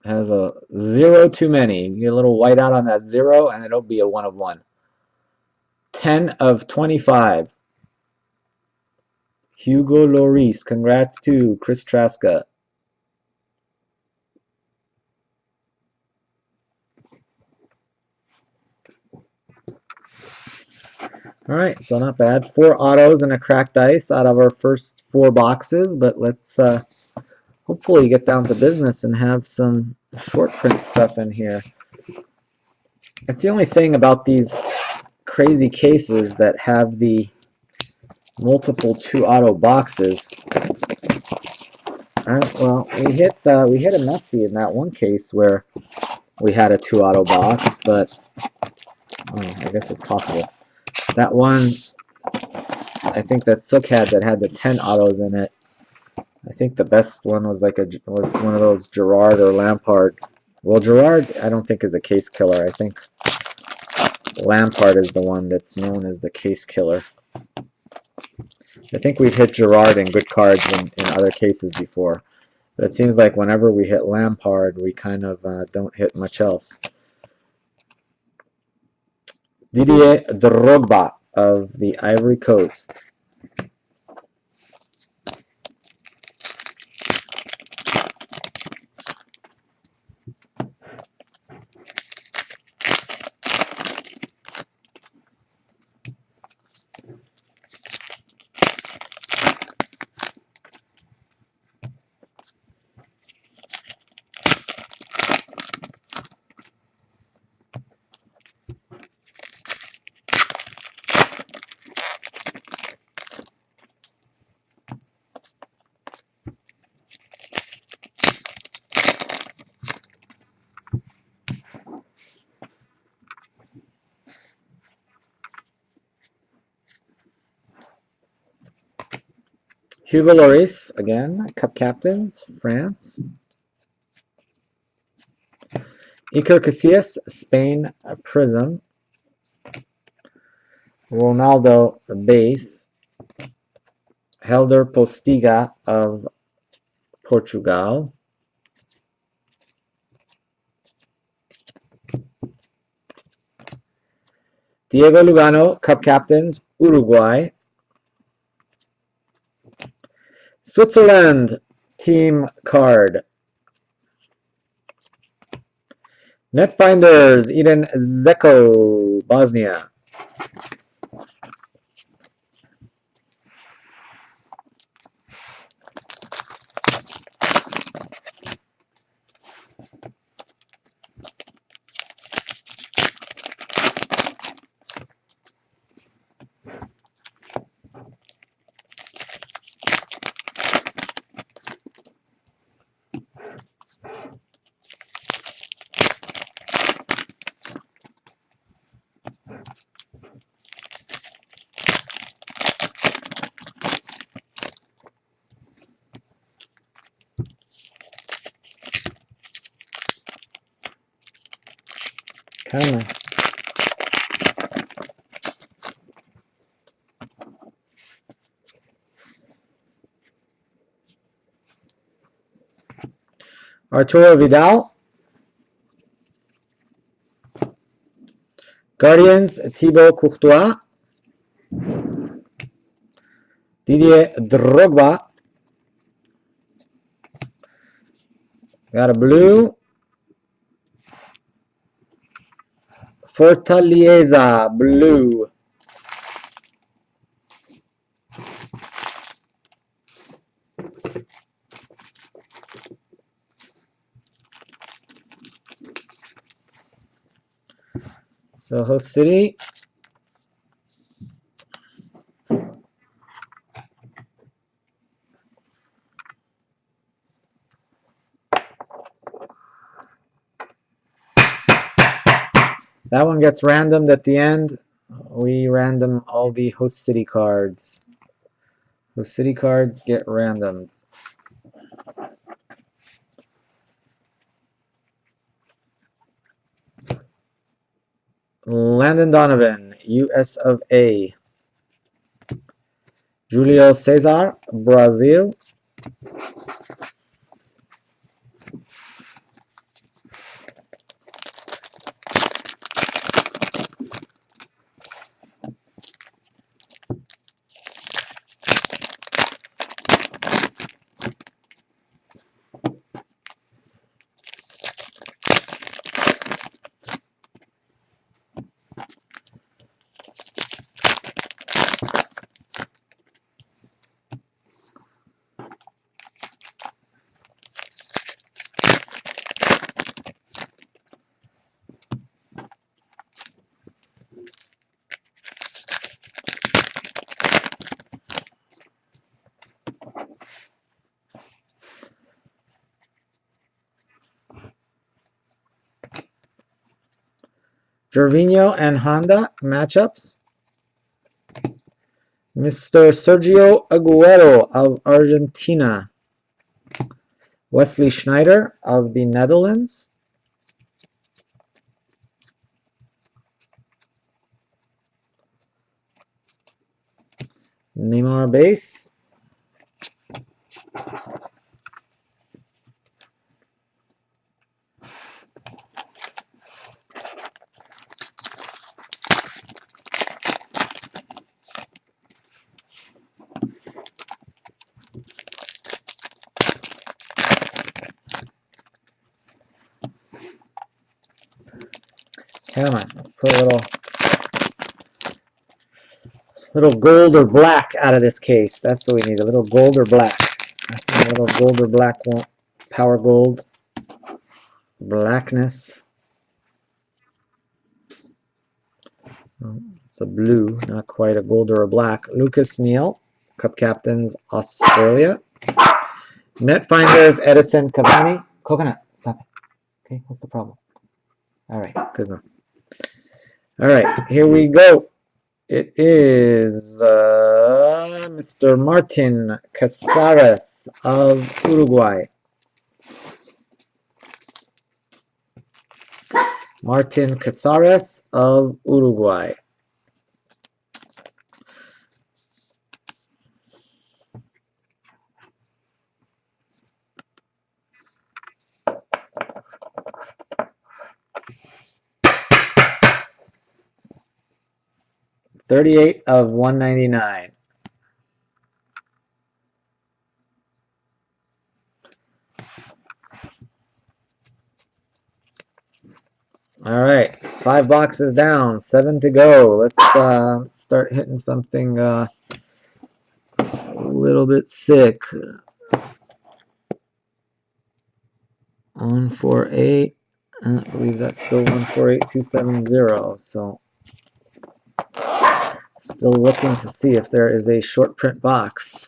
Has a 0 too many. You get a little white out on that 0, and it'll be a 1 of 1. 10 of 25. Hugo Lloris. Congrats to Chris Traska. All right, so not bad. 4 autos and a cracked ice out of our first 4 boxes, but let's hopefully get down to business and have some short print stuff in here. It's the only thing about these crazy cases that have the multiple 2 auto boxes. Well, we hit a Messi in that one case where we had a 2 auto box, but I guess it's possible. That one, I think that Sook had that had the 10 autos in it. I think the best one was was one of those Gerrard or Lampard. Well, Gerrard I don't think is a case killer. I think Lampard is the one that's known as the case killer. I think we've hit Gerrard in good cards in other cases before, but it seems like whenever we hit Lampard, we kind of don't hit much else. Didier Drogba of the Ivory Coast. Hugo Lloris, again, Cup captains, France. Iker Casillas, Spain, Prism. Ronaldo, base. Helder Postiga of Portugal. Diego Lugano, Cup captains, Uruguay. Switzerland, team card. Netfinders, Eden Zeko, Bosnia. Kind of. Arturo Vidal. Guardians, Thibaut Courtois. Didier Drogba. Got a blue. Fortaleza, blue. So host city. That one gets randomed at the end. We random all the host city cards. Host city cards get randomed. Landon Donovan, US of A. Julio Cesar, Brazil. Gervinho and Honda matchups. Mr. Sergio Aguero of Argentina. Wesley Schneider of the Netherlands. Neymar base. Come on, let's put a little gold or black out of this case. That's what we need, a little gold or black. A little gold or black won't power gold. Blackness. Oh, it's a blue, not quite a gold or a black. Lucas Neal, Cup Captains, Australia. Netfinders, Edison Cavani. Coconut, stop it. Okay, what's the problem? All right, good one. All right, here we go. It is Mr. Martin Casares of Uruguay. Martin Casares of Uruguay. $38 of $199. All right, 5 boxes down, 7 to go. Let's start hitting something a little bit sick. 148. I believe that's still 148270. So still looking to see if there is a short print box.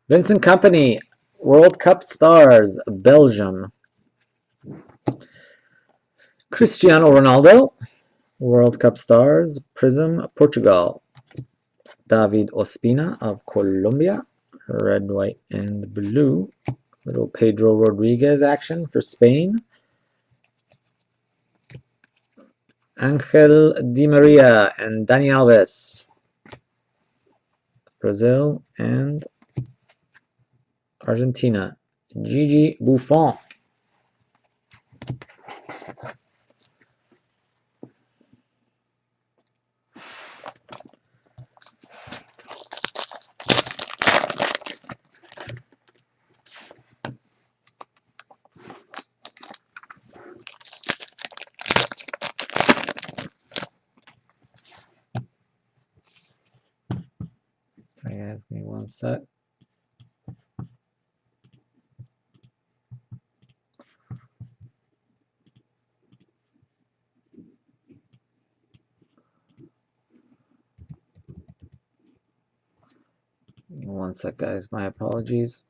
Vincent Company, World Cup Stars, Belgium. Cristiano Ronaldo, World Cup Stars, Prism, Portugal. David Ospina of Colombia, red, white, and blue. Little Pedro Rodriguez action for Spain. Angel Di Maria and Dani Alves, Brazil and Argentina. Gigi Buffon. Sorry guys, give me one sec. One sec, guys. My apologies.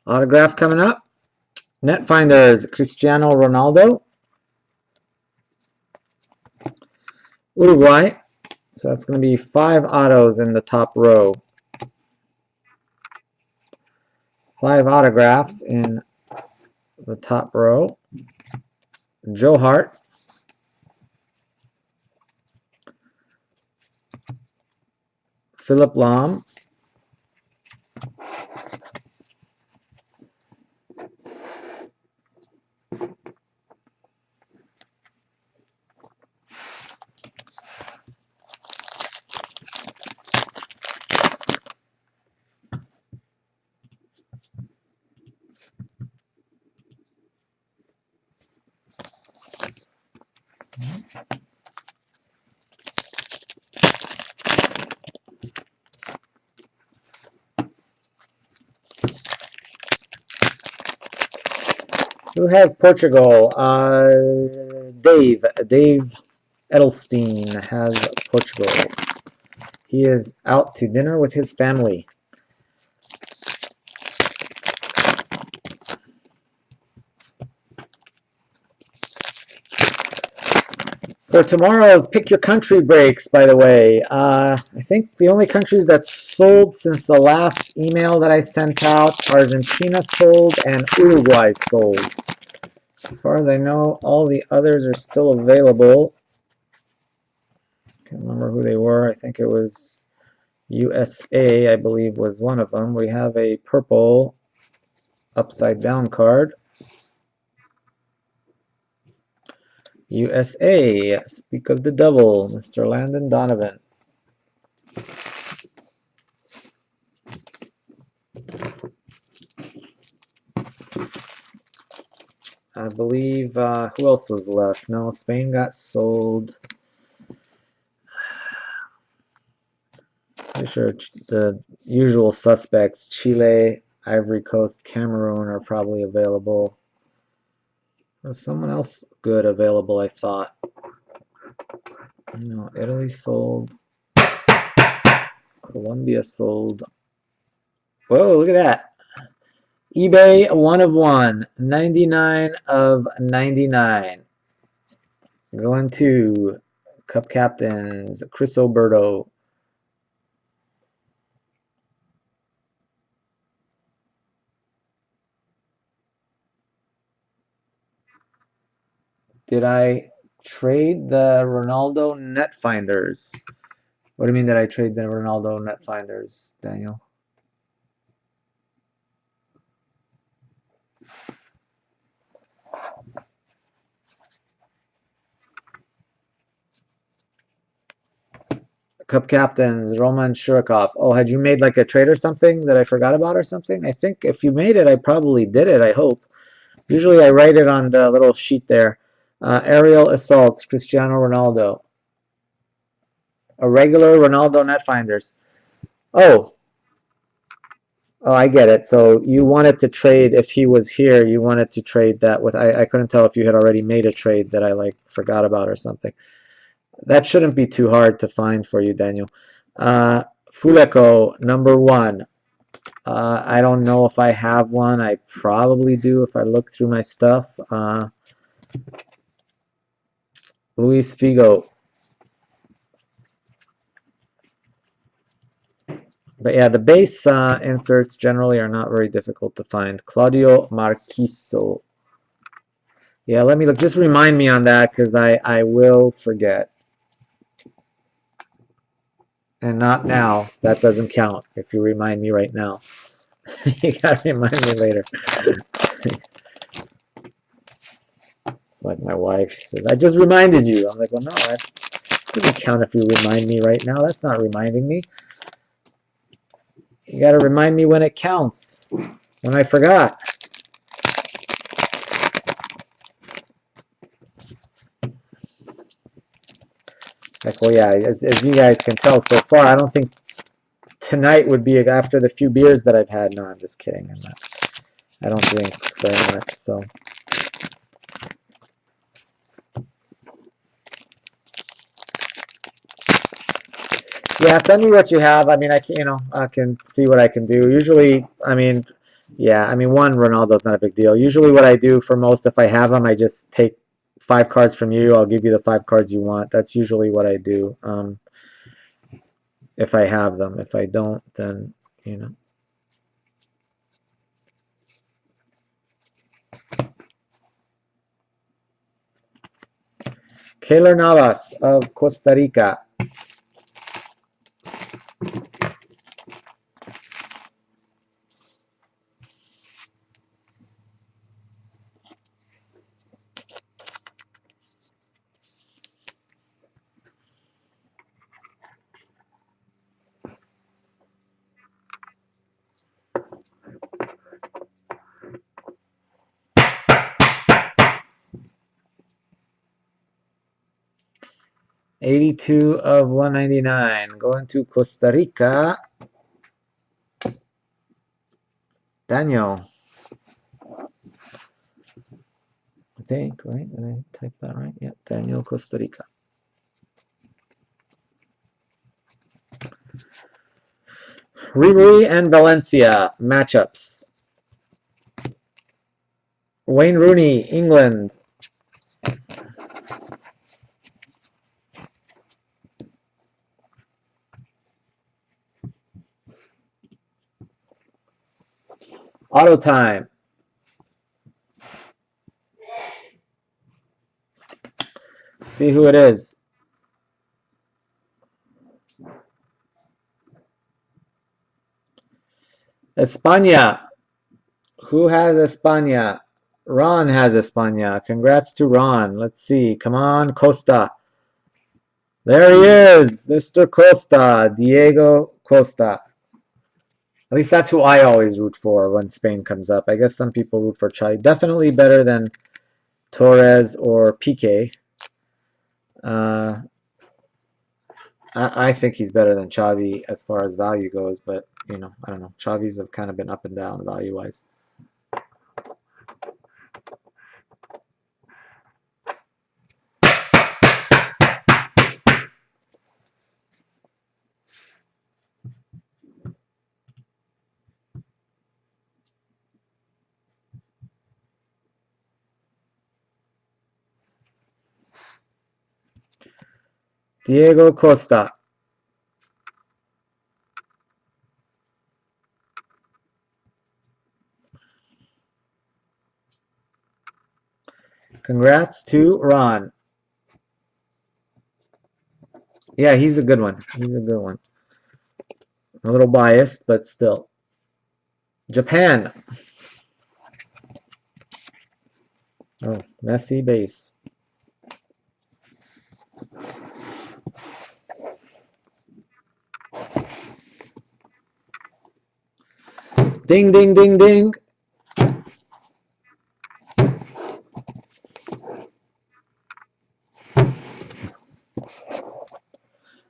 Autograph coming up. Netfinders, Cristiano Ronaldo. Uruguay. So that's going to be 5 autos in the top row. 5 autographs in the top row. Joe Hart. Philip Lahm. Who has Portugal? Dave Edelstein has Portugal. He is out to dinner with his family. For tomorrow's Pick Your Country breaks, by the way, I think the only countries that sold since the last email that I sent out, Argentina sold and Uruguay sold. As far as I know, all the others are still available. Can't remember who they were. I think it was USA, I believe, was one of them. We have a purple upside down card. USA, speak of the devil, Mr. Landon Donovan. I believe, who else was left? No, Spain got sold. Pretty sure the usual suspects, Chile, Ivory Coast, Cameroon are probably available. There's someone else good available, I thought. No, Italy sold. Colombia sold. Whoa, look at that. eBay 1 of 1. 99 of 99. Going to Cup Captains, Chris Oberto. Did I trade the Ronaldo net finders? What do you mean that I trade the Ronaldo net finders, Daniel? Cup Captains, Roman Shurikov. Oh, had you made like a trade or something that I forgot about or something? I think if you made it, I probably did it, I hope. Usually I write it on the little sheet there. Aerial Assaults, Cristiano Ronaldo. A regular Ronaldo net finders. Oh, I get it. So you wanted to trade, if he was here, you wanted to trade that with, I couldn't tell if you had already made a trade that I like forgot about or something. That shouldn't be too hard to find for you, Daniel. Fuleko, number 1. I don't know if I have one. I probably do if I look through my stuff. Luis Figo. But yeah, the base inserts generally are not very difficult to find. Claudio Marquiso. Yeah, let me look. Just remind me on that because I will forget. And not now. That doesn't count if you remind me right now. You gotta remind me later. Like my wife says, I just reminded you. I'm like, well, no, that doesn't count if you remind me right now. That's not reminding me. You gotta remind me when it counts. When I forgot. Like, well, yeah, as you guys can tell so far, I don't think tonight would be after the few beers that I've had. No, I'm just kidding. I don't drink very much, so. Yeah, send me what you have. I mean, I can see what I can do. Usually, I mean, yeah, I mean, one Ronaldo's not a big deal. Usually, what I do for most, if I have them, I just take 5 cards from you. I'll give you the 5 cards you want. That's usually what I do. If I have them. If I don't, then, you know. Keylor Navas of Costa Rica. $82 of $199. Going to Costa Rica. Daniel. think, right? Did I type that right? Yeah, Daniel, Costa Rica. Ribery and Valencia matchups. Wayne Rooney, England. Auto time. See who it is. España. Who has España? Ron has España. Congrats to Ron. Let's see. Come on, Costa. There he is, Mr. Costa, Diego Costa. At least that's who I always root for when Spain comes up. I guess some people root for Xavi. Definitely better than Torres or Piqué. I think he's better than Xavi as far as value goes, but you know, I don't know. Xavi's have kind of been up and down value-wise. Diego Costa. Congrats to Ron. Yeah, he's a good one. He's a good one. A little biased, but still. Japan. Oh, Messi base. Ding, ding, ding, ding.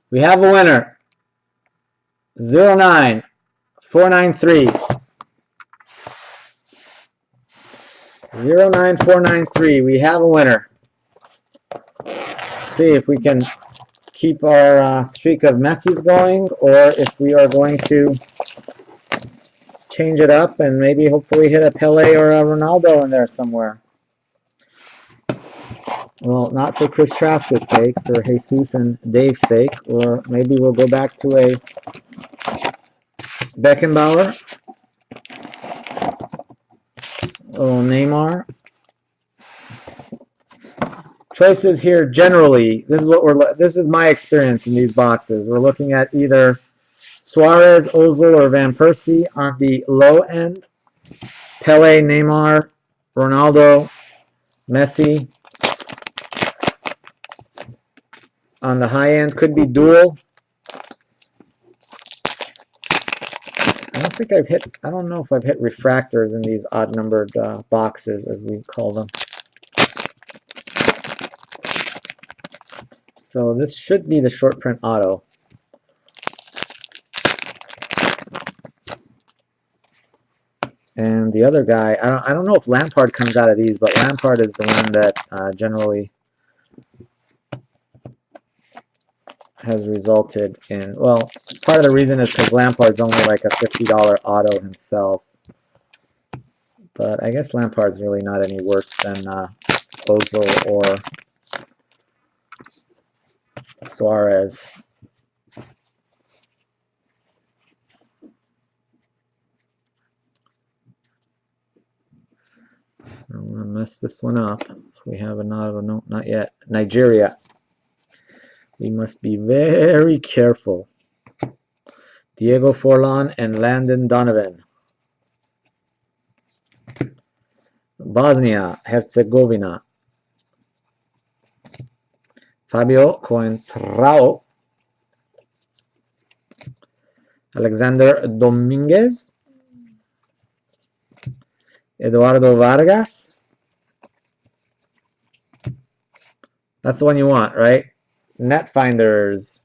We have a winner. 09493. 09493. We have a winner. See if we can keep our streak of Messi's going, or if we are going to change it up and maybe hopefully hit a Pele or a Ronaldo in there somewhere. Well, not for Chris Traska's sake, for Jesus and Dave's sake, or maybe we'll go back to a Beckenbauer. Oh, Neymar. Choices here generally. This is my experience in these boxes. We're looking at either Suarez, Ozil, or Van Persie on the low end. Pele, Neymar, Ronaldo, Messi on the high end. Could be dual. I don't know if I've hit refractors in these odd numbered boxes, as we call them. So this should be the short print auto. And the other guy, I don't know if Lampard comes out of these, but Lampard is the one that generally has resulted in, well, part of the reason is because Lampard's only like a $50 auto himself. But I guess Lampard's really not any worse than Ozil or Suarez. I don't want to mess this one up. If we have another, no, not yet. Nigeria. We must be very careful. Diego Forlan and Landon Donovan. Bosnia Herzegovina. Fabio Coentrao. Alexander Dominguez. Eduardo Vargas. That's the one you want, right? Netfinders.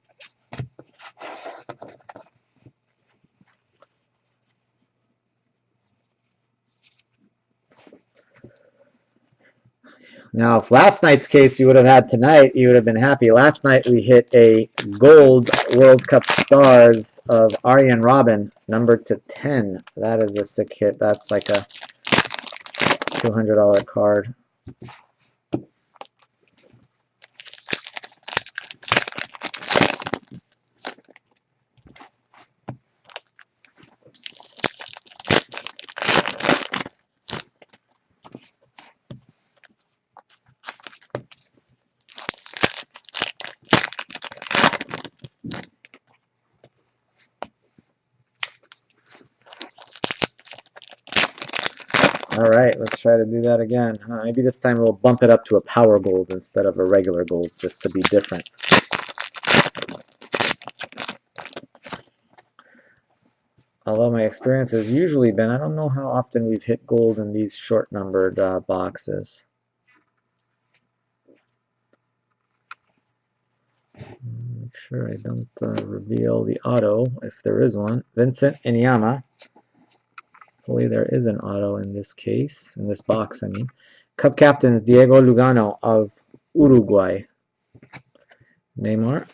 Now, if last night's case you would have had tonight, you would have been happy. Last night we hit a gold World Cup stars of Arjen Robben, numbered to 10. That is a sick hit. That's like a $200 card. All right, let's try to do that again. Maybe this time we'll bump it up to a power gold instead of a regular gold, just to be different. Although my experience has usually been, I don't know how often we've hit gold in these short-numbered boxes. Make sure I don't reveal the auto, if there is one. Vincent Inyama. Hopefully there is an auto in this case, in this box, I mean. Cup captains, Diego Lugano of Uruguay. Neymar.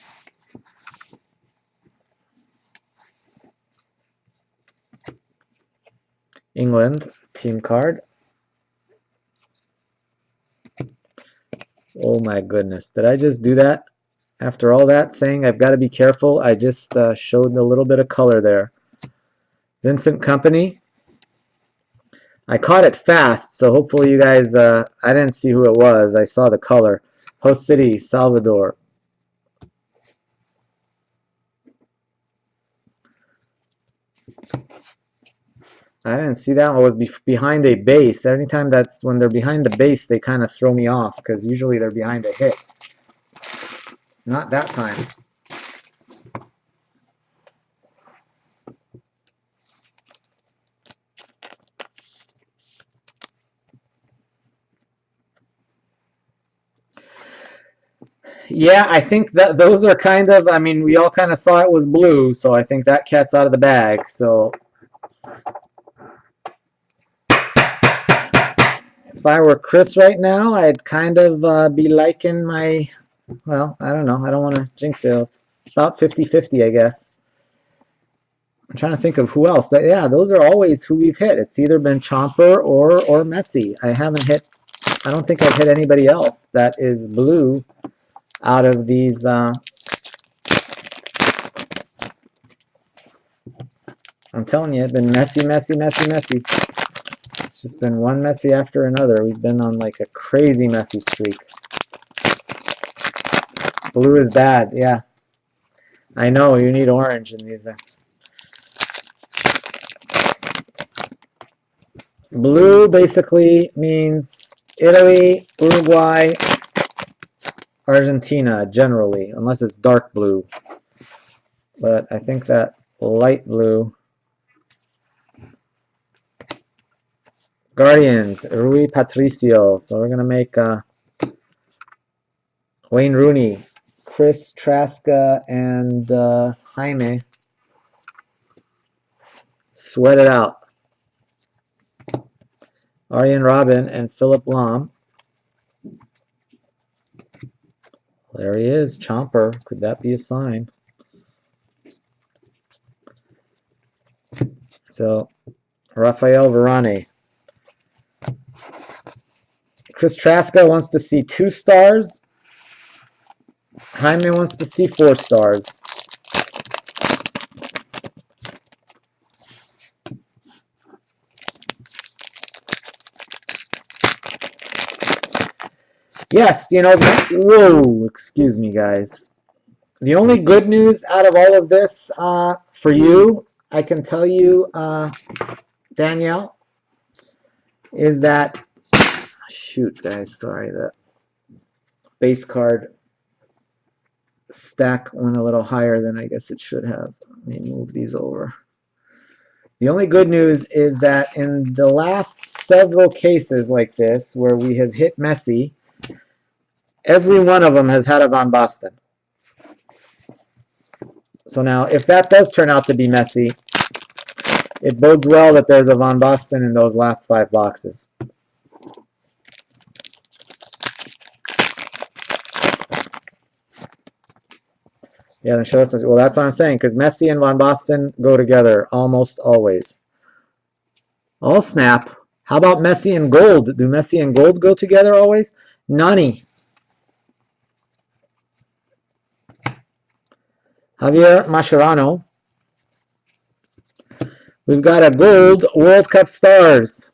England, team card. Oh my goodness, did I just do that? After all that, saying I've got to be careful, I just showed a little bit of color there. Vincent Kompany. I caught it fast, so hopefully you guys, I didn't see who it was. I saw the color. Host City, Salvador. I didn't see that one. It was behind a base. Anytime that's when they're behind the base, they kind of throw me off because usually they're behind a hit. Not that time. Yeah, I think that those are kind of, I mean, we all kind of saw it was blue, so I think that cat's out of the bag. So if I were Chris right now, I'd kind of be liking my, well, I don't know. I don't want to jinx it. It's about 50-50, I guess. I'm trying to think of who else. Yeah, those are always who we've hit. It's either been Chomper or Messi. I don't think I've hit anybody else that is blue out of these. I'm telling you, it's been Messi, Messi, Messi, Messi. It's just been one Messi after another. We've been on like a crazy Messi streak. Blue is bad, yeah. I know, you need orange in these. Blue basically means Italy, Uruguay, Argentina, generally, unless it's dark blue. But I think that light blue. Guardians, Rui Patricio. So we're going to make Wayne Rooney, Chris Traska, and Jaime. Sweat it out. Arjen Robben and Philip Lahm. There he is, Chomper. Could that be a sign? So, Rafael Varane. Chris Traska wants to see 2 stars. Jaime wants to see 4 stars. Yes, you know, whoa, excuse me, guys. The only good news out of all of this for you, I can tell you, Danielle, is that, shoot, guys, sorry, the base card stack went a little higher than I guess it should have. Let me move these over. The only good news is that in the last several cases like this, where we have hit Messi, every one of them has had a Van Basten. So now, if that does turn out to be Messi, it bodes well that there's a Van Basten in those last 5 boxes. Yeah, then show us. Well, that's what I'm saying, because Messi and Van Basten go together almost always. Oh, snap. How about Messi and gold? Do Messi and gold go together always? Nani. Javier Mascherano. We've got a gold World Cup stars.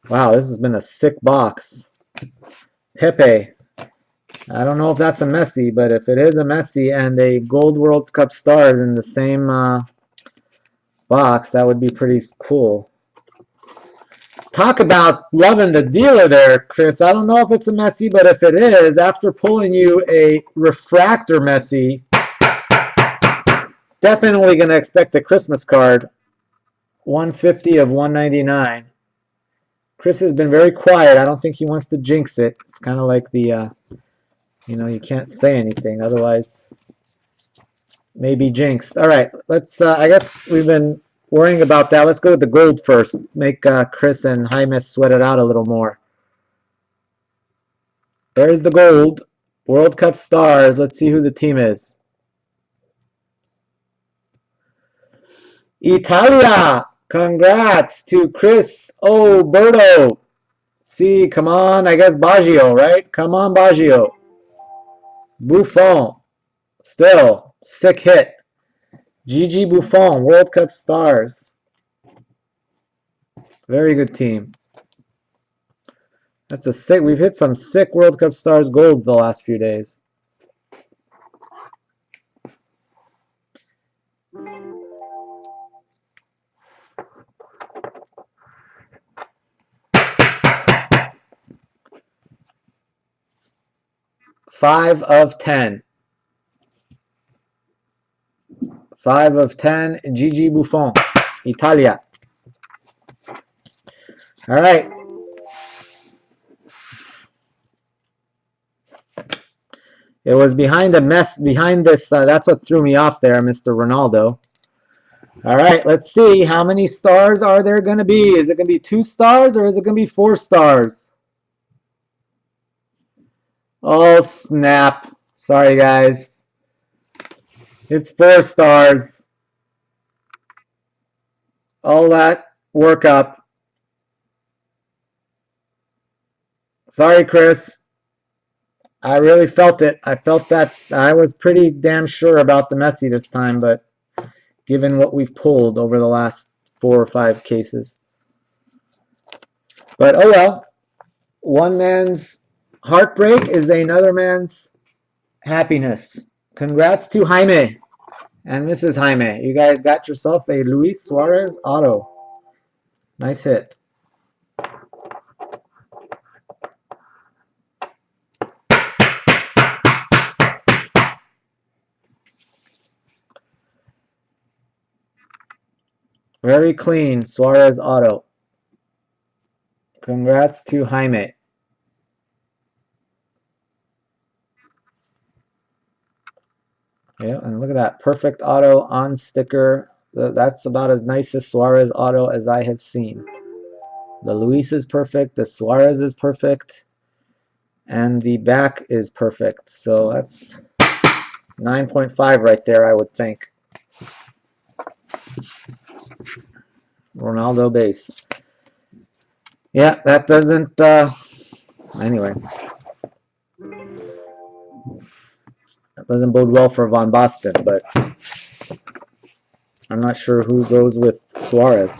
Wow, this has been a sick box. Pepe. I don't know if that's a Messi, but if it is a Messi and a gold World Cup stars in the same box, that would be pretty cool. Talk about loving the dealer there, Chris. I don't know if it's a Messi, but if it is, after pulling you a refractor Messi, definitely going to expect a Christmas card. 150 of 199. Chris has been very quiet. I don't think he wants to jinx it. It's kind of like the, you can't say anything, otherwise maybe jinxed. All right, let's, I guess we've been worrying about that. Let's go with the gold first. Make Chris and Jaime sweat it out a little more. There's the gold. World Cup stars. Let's see who the team is. Italia! Congrats to Chris Oberto. See, come on. I guess Baggio, right? Come on, Baggio. Buffon. Still, sick hit. Gigi Buffon, World Cup stars. Very good team. That's a sick. We've hit some sick World Cup stars golds the last few days. Five of 10. 5 of 10. Gigi Buffon, Italia. All right. It was behind a mess, behind this, that's what threw me off there, Mr. Ronaldo. All right, let's see. How many stars are there going to be? Is it going to be 2 stars or is it going to be 4 stars? Oh, snap. Sorry, guys. It's 4 stars. All that work up. Sorry, Chris. I really felt it. I felt that. I was pretty damn sure about the Messi this time, but given what we've pulled over the last 4 or 5 cases. But oh well. One man's heartbreak is another man's happiness. Congrats to Jaime and Mrs. Jaime. You guys got yourself a Luis Suarez auto. Nice hit. Very clean Suarez auto. Congrats to Jaime. Yeah, and look at that. Perfect auto on sticker. That's about as nice as Suarez auto as I have seen. The Luis is perfect. The Suarez is perfect. And the back is perfect. So that's 9.5 right there, I would think. Ronaldo base. Yeah, that doesn't, anyway. That doesn't bode well for Van Basten, but I'm not sure who goes with Suarez.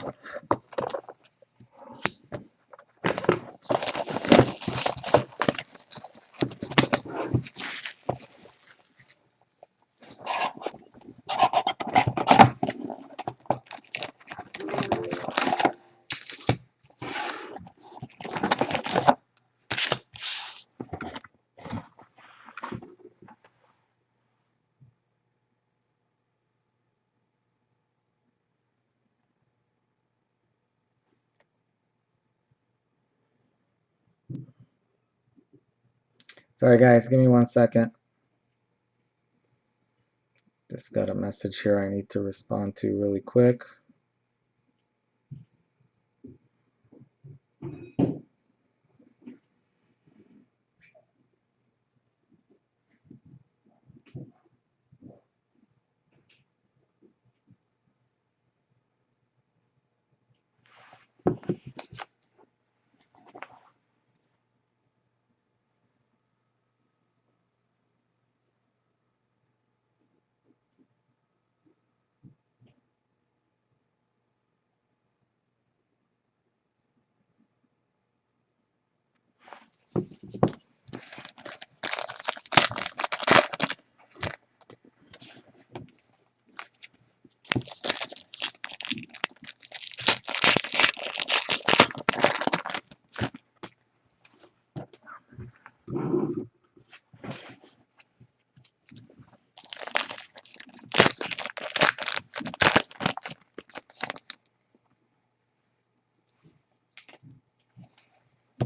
Sorry, guys. Give me 1 second. Just got a message here I need to respond to really quick.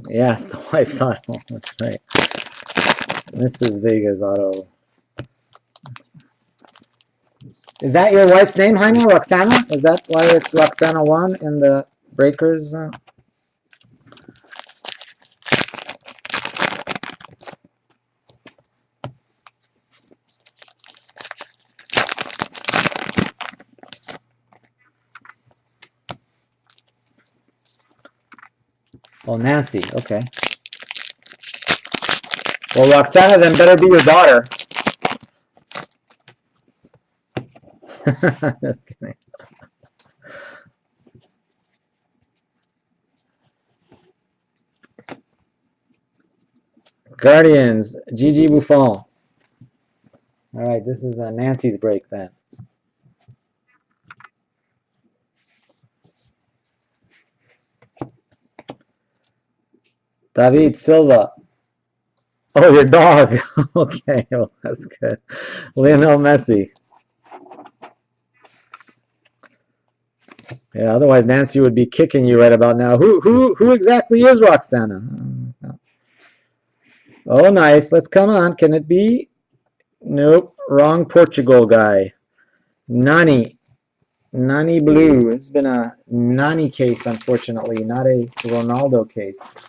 Yes, the wife's auto. That's right. Mrs. Vega's auto. Is that your wife's name, Jaime? Roxana? Is that why it's Roxana 1 in the breakers? Oh, Nancy. Okay. Well, Roxana then better be your daughter. Just kidding. Guardians, Gigi Buffon. All right, this is Nancy's break then. David Silva. Oh, your dog. Okay, well, that's good. Lionel Messi. Yeah, otherwise Nancy would be kicking you right about now. Who exactly is Roxana? Oh, nice. Let's come on. Can it be? Nope. Wrong Portugal guy. Nani. Nani Blue. It's been a Nani case, unfortunately, not a Ronaldo case.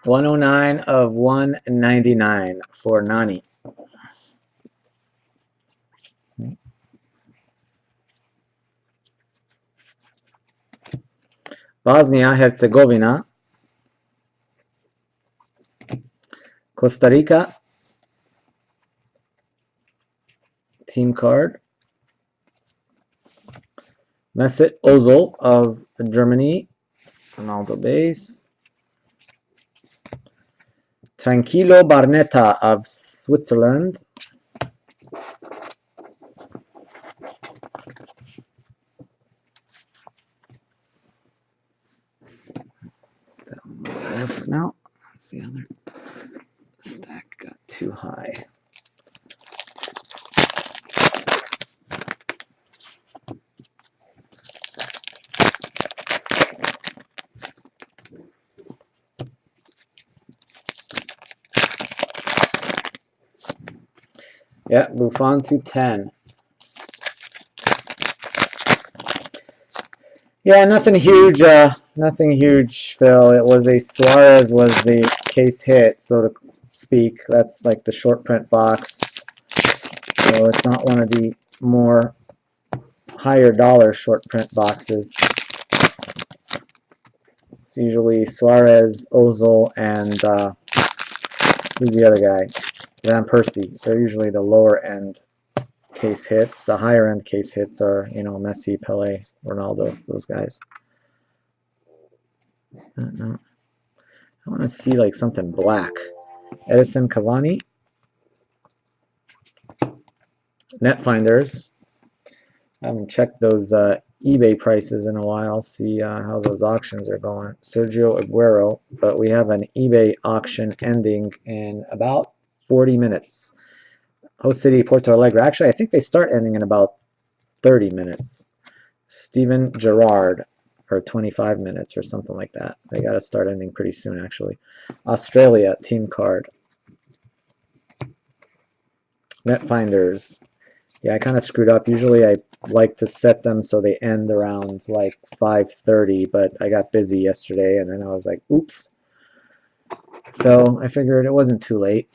$109 of $199 for Nani. Bosnia-Herzegovina, Costa Rica, team card, Mesut Ozil of Germany, Ronaldo base, Tranquillo Barnetta of Switzerland, now, that's the other stack got too high. Yeah, Buffon 210. Yeah, nothing huge. Nothing huge, Phil. It was a Suarez was the case hit, so to speak. That's like the short print box. So it's not one of the more higher dollar short print boxes. It's usually Suarez, Ozil, and who's the other guy? Van Persie. They're usually the lower end case hits. The higher end case hits are, you know, Messi, Pele, Ronaldo, those guys. I want to see like something black. Edison Cavani. Netfinders. I haven't checked those eBay prices in a while. See how those auctions are going. Sergio Aguero. But we have an eBay auction ending in about 40 minutes. Host City, Porto Alegre. Actually, I think they start ending in about 30 minutes. Steven Gerrard for 25 minutes or something like that. They got to start ending pretty soon, actually. Australia, team card. Netfinders. Yeah, I kind of screwed up. Usually I like to set them so they end around like 5:30, but I got busy yesterday and then I was like, oops. So I figured it wasn't too late.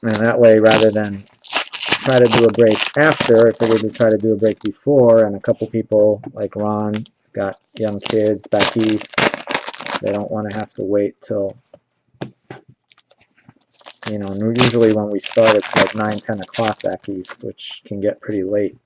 And that way, rather than try to do a break after, I figured to try to do a break before, and a couple people like Ron got young kids back east. They don't want to have to wait till, you know, usually when we start it's like 9, 10 o'clock back east, which can get pretty late.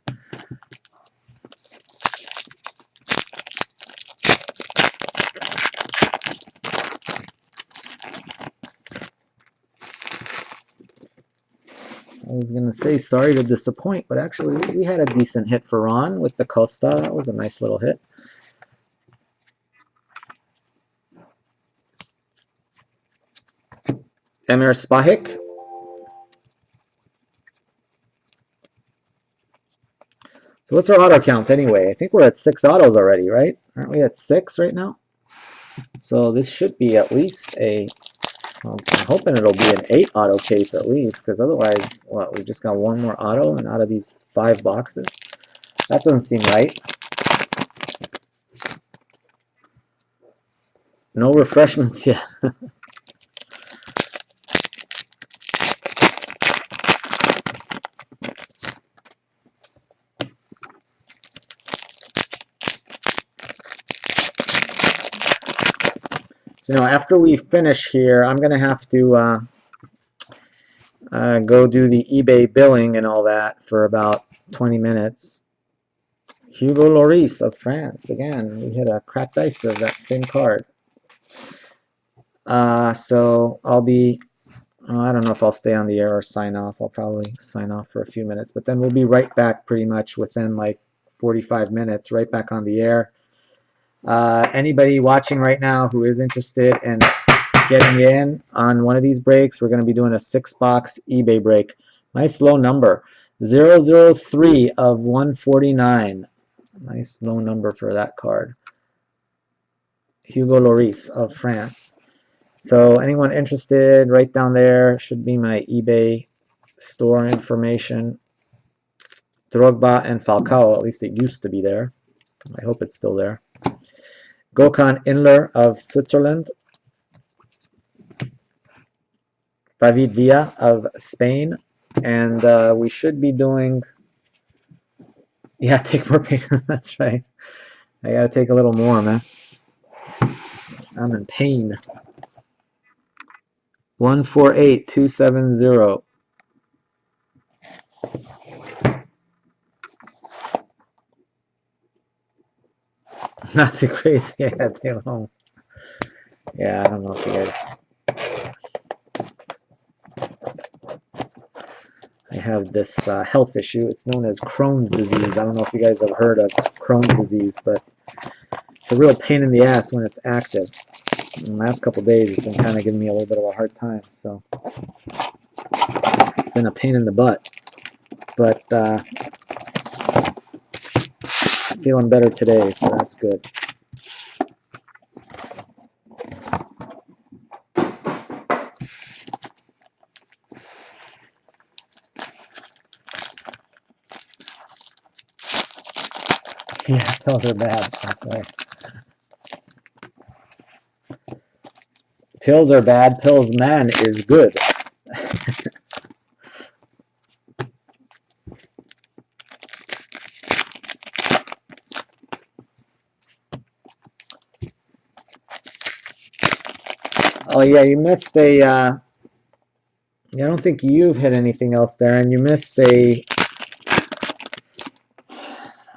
I was going to say sorry to disappoint, but actually we had a decent hit for Ron with the Costa. That was a nice little hit. Emir Spahik. So what's our auto count anyway? I think we're at 6 autos already, right? Aren't we at 6 right now? So this should be at least a, well, I'm hoping it'll be an 8 auto case at least, because otherwise, what, we just got one more auto and out of these 5 boxes? That doesn't seem right. No refreshments yet. So, you know, after we finish here, I'm going to have to go do the eBay billing and all that for about 20 minutes. Hugo Lloris of France. Again, we hit a cracked dice of that same card. So I'll be, I don't know if I'll stay on the air or sign off. I'll probably sign off for a few minutes, but then we'll be right back pretty much within like 45 minutes, right back on the air. Anybody watching right now who is interested in getting in on one of these breaks, we're going to be doing a 6-box eBay break. Nice low number, 003 of 149. Nice low number for that card. Hugo Lloris of France. So anyone interested, right down there should be my eBay store information. Drogba and Falcao, at least it used to be there. I hope it's still there. Gökhan Inler of Switzerland. David Villa of Spain. And we should be doing, yeah, take more pain. That's right. I gotta take a little more, man. I'm in pain. 148270. Not too crazy. I gotta take it home. Yeah, I don't know if you guys. I have this health issue. It's known as Crohn's disease. I don't know if you guys have heard of Crohn's disease, but it's a real pain in the ass when it's active. In the last couple days, it's been kind of giving me a little bit of a hard time, so it's been a pain in the butt. But feeling better today, so that's good. Yeah, pills are bad. Okay. Pills are bad. Pills man is good. Oh yeah, you missed a. I don't think you've hit anything else there, and you missed a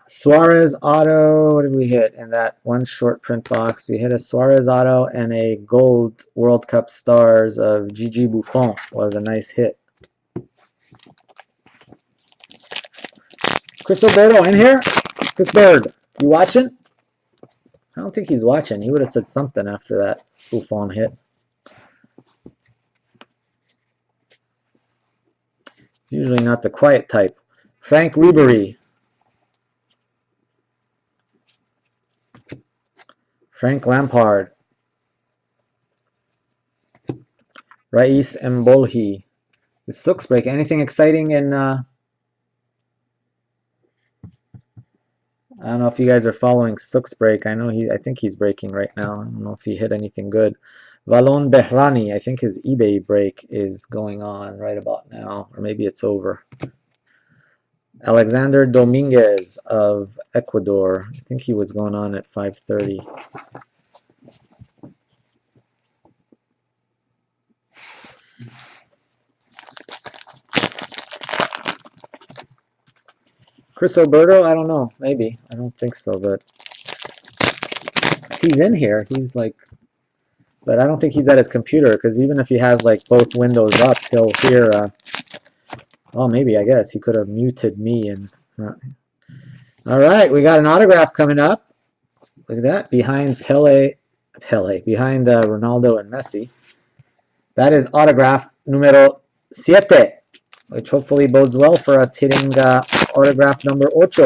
Suarez auto. What did we hit in that one short print box? We hit a Suarez auto and a gold World Cup stars of Gigi Buffon. Was a nice hit. Chris Alberto in here? Chris Bird, you watching? I don't think he's watching. He would have said something after that Buffon hit. He's usually not the quiet type. Frank Ribery. Frank Lampard. Rais Mbolhi. The Sooks break. Anything exciting in I don't know if you guys are following Sook's break. I think he's breaking right now. I don't know if he hit anything good. Valon Behrani, I think his eBay break is going on right about now, or maybe it's over. Alexander Dominguez of Ecuador. I think he was going on at 5:30. Chris Alberto, I don't know. Maybe. I don't think so, but he's in here. He's like, but I don't think he's at his computer, because even if he has like both windows up, he'll hear. Oh, maybe, I guess. He could have muted me. And all right, we got an autograph coming up. Look at that. Behind behind Ronaldo and Messi. That is autograph numero 7, which hopefully bodes well for us hitting autograph number 8.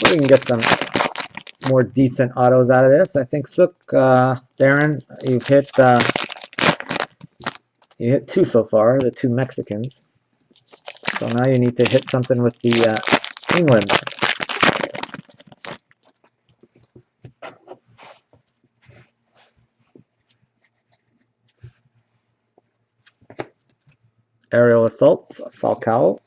We can get some more decent autos out of this. I think Sook, Darren, you hit 2 so far, the 2 Mexicans. So now you need to hit something with the England. Aerial Assaults, Falcao.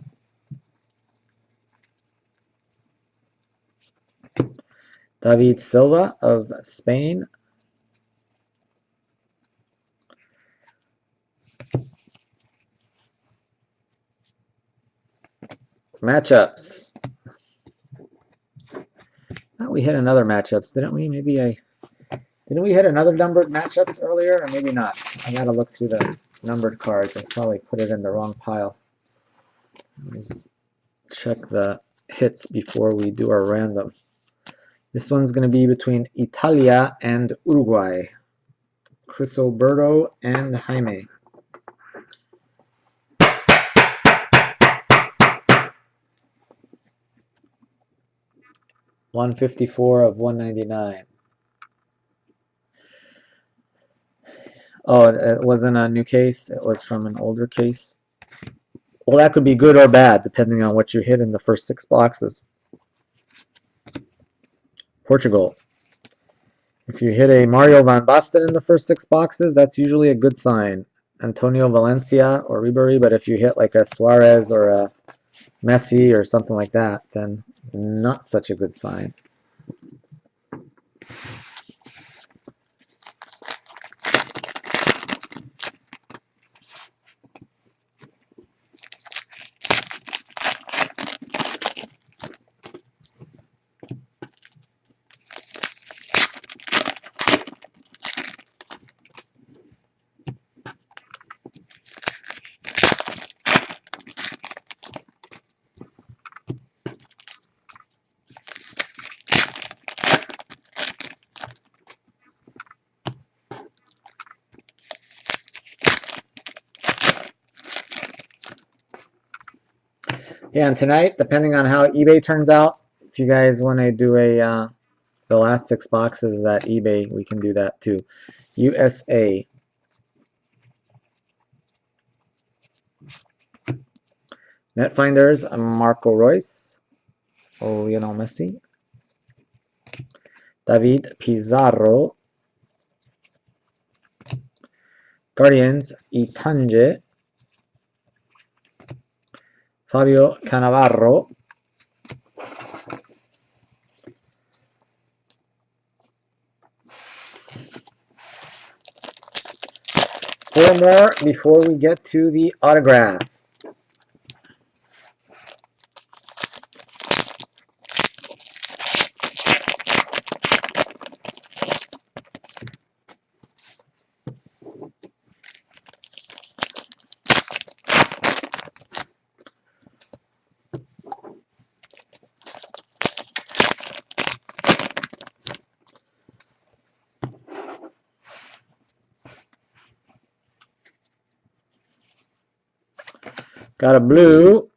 David Silva of Spain. Matchups. Oh, we hit another matchups, didn't we? Didn't we hit another numbered matchups earlier, or maybe not? I gotta look through the numbered cards. I probably put it in the wrong pile. Let's check the hits before we do our random. This one's going to be between Italia and Uruguay. Chris Alberto and Jaime. $154 of $199. Oh, it wasn't a new case. It was from an older case. Well, that could be good or bad, depending on what you hit in the first 6 boxes. Portugal. If you hit a Mario Van Basten in the first 6 boxes, that's usually a good sign. Antonio Valencia or Ribery, but if you hit like a Suarez or a Messi or something like that, then not such a good sign. Yeah, and tonight, depending on how eBay turns out, if you guys want to do a the last 6 boxes of that eBay, we can do that too. USA. Netfinders, Marco Reus, Lionel Messi. David Pizarro. Guardians, Itange. Fabio Cannavaro. Four more before we get to the autograph. Got a blue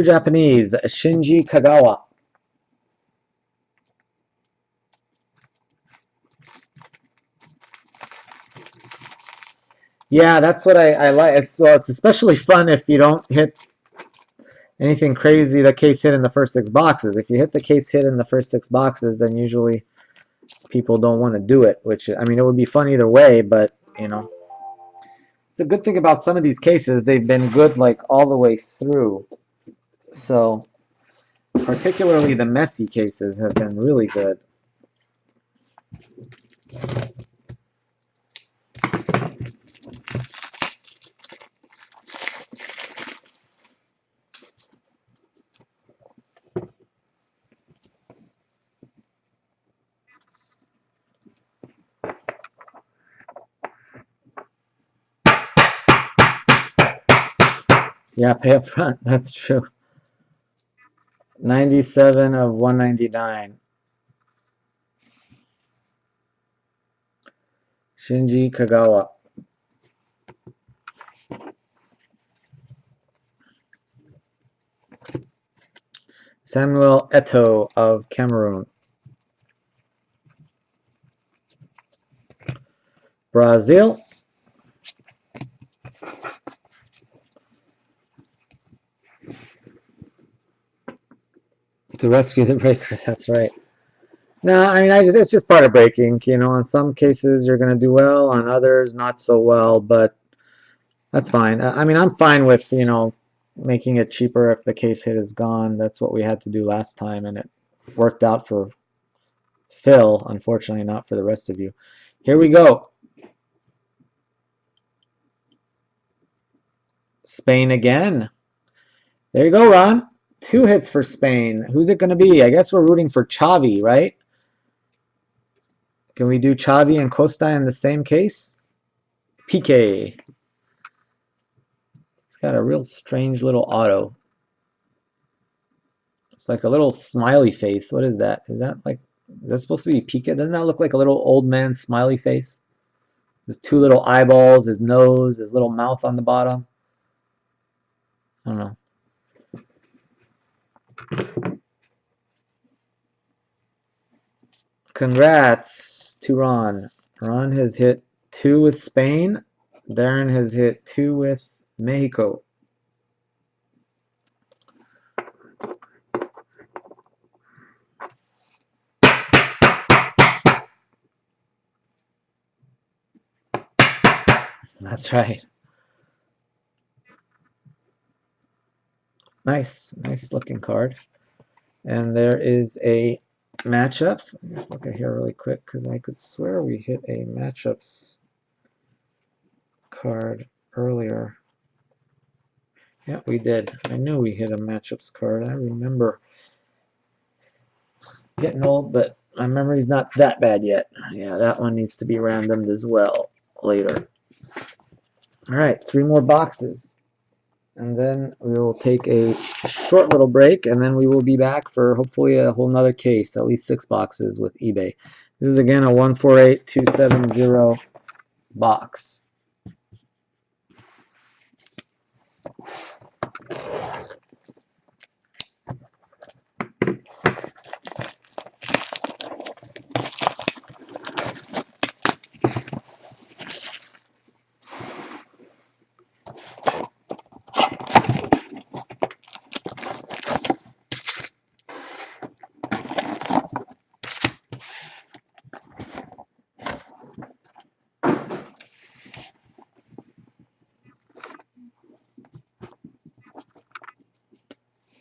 Japanese, Shinji Kagawa. Yeah, that's what I like. Well, it's especially fun if you don't hit anything crazy. The case hit in the first 6 boxes. If you hit the case hit in the first 6 boxes, then usually people don't want to do it. Which, I mean, it would be fun either way, but you know, it's a good thing about some of these cases. They've been good like all the way through. So, particularly the messy cases have been really good. Yeah, pay up front. That's true. 97 of 199. Shinji Kagawa. Samuel Eto'o of Cameroon. Brazil. To rescue the breaker, that's right. No, I mean, it's just part of breaking. You know, in some cases you're gonna do well, on others not so well, but that's fine. I mean, I'm fine with, you know, making it cheaper if the case hit is gone. That's what we had to do last time, and it worked out for Phil, unfortunately not for the rest of you. Here we go. Spain again. There you go, Ron. 2 hits for Spain. Who's it going to be? I guess we're rooting for Xavi, right? Can we do Xavi and Costa in the same case? Piqué. It's got a real strange little auto. It's like a little smiley face. What is that? Is that supposed to be Piqué? Doesn't that look like a little old man smiley face? His 2 little eyeballs, his nose, his little mouth on the bottom. I don't know. Congrats to Ron. Ron has hit 2 with Spain. Darren has hit 2 with Mexico. That's right. Nice looking card. And there is a matchups. Let me just look at here really quick because I could swear we hit a matchups card earlier. Yeah, we did. I knew we hit a matchups card. I remember. Getting old, but my memory's not that bad yet. Yeah, that one needs to be randomed as well later. All right, 3 more boxes. And then we will take a short little break, and then we will be back for hopefully a whole nother case, at least 6 boxes with eBay. This is again a 148270 box.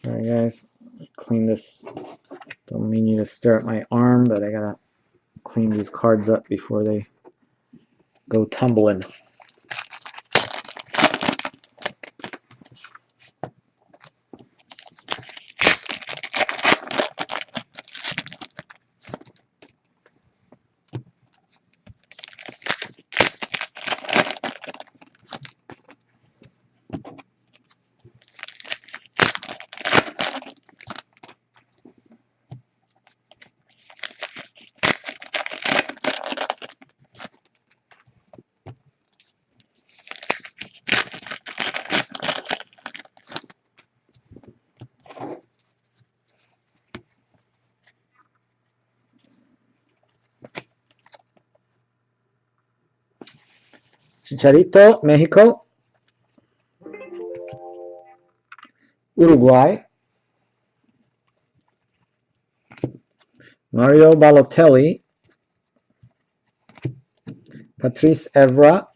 Sorry guys, clean this. Don't mean you to stare at my arm, but I gotta clean these cards up before they go tumbling. Chicharito, Mexico. Uruguay. Mario Balotelli. Patrice Evra.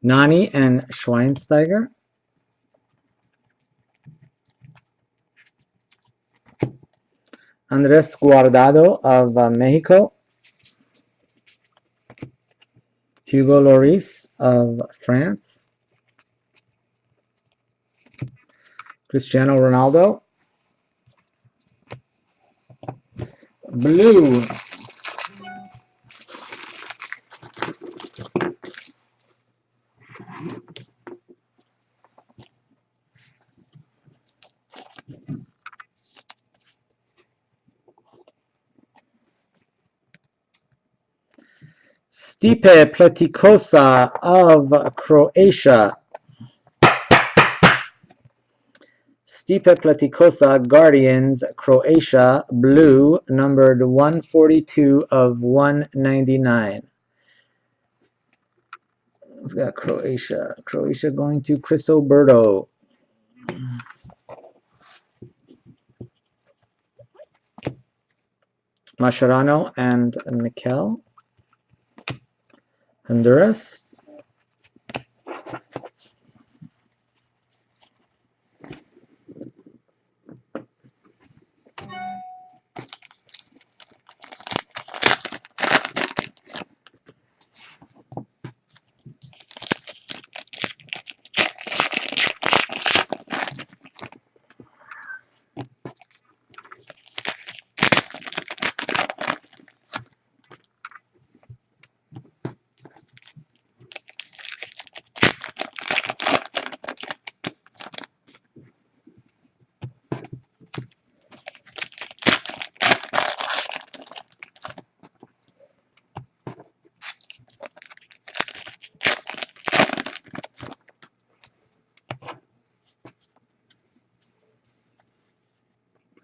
Nani and Schweinsteiger. Andres Guardado of Mexico. Hugo Lloris of France. Cristiano Ronaldo. Blue. Stipe Pletikosa of Croatia. Stipe Pletikosa, Guardians, Croatia, blue, numbered 142 of 199. Who's got Croatia? Croatia going to Chris Oberto. Mascherano and Mikel. Honduras.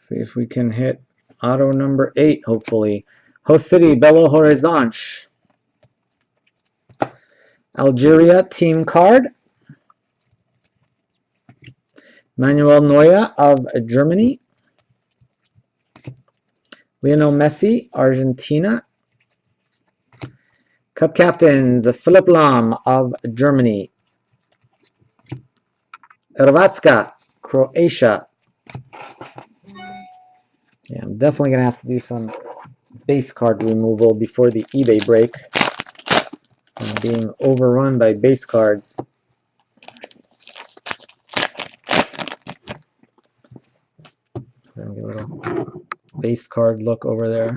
See if we can hit auto number 8, hopefully. Host City, Belo Horizonte. Algeria team card. Manuel Neuer of Germany. Lionel Messi, Argentina. Cup captains, Philipp Lahm of Germany. Hrvatska, Croatia. Yeah, I'm definitely going to have to do some base card removal before the eBay break. I'm being overrun by base cards. Give a little base card look over there.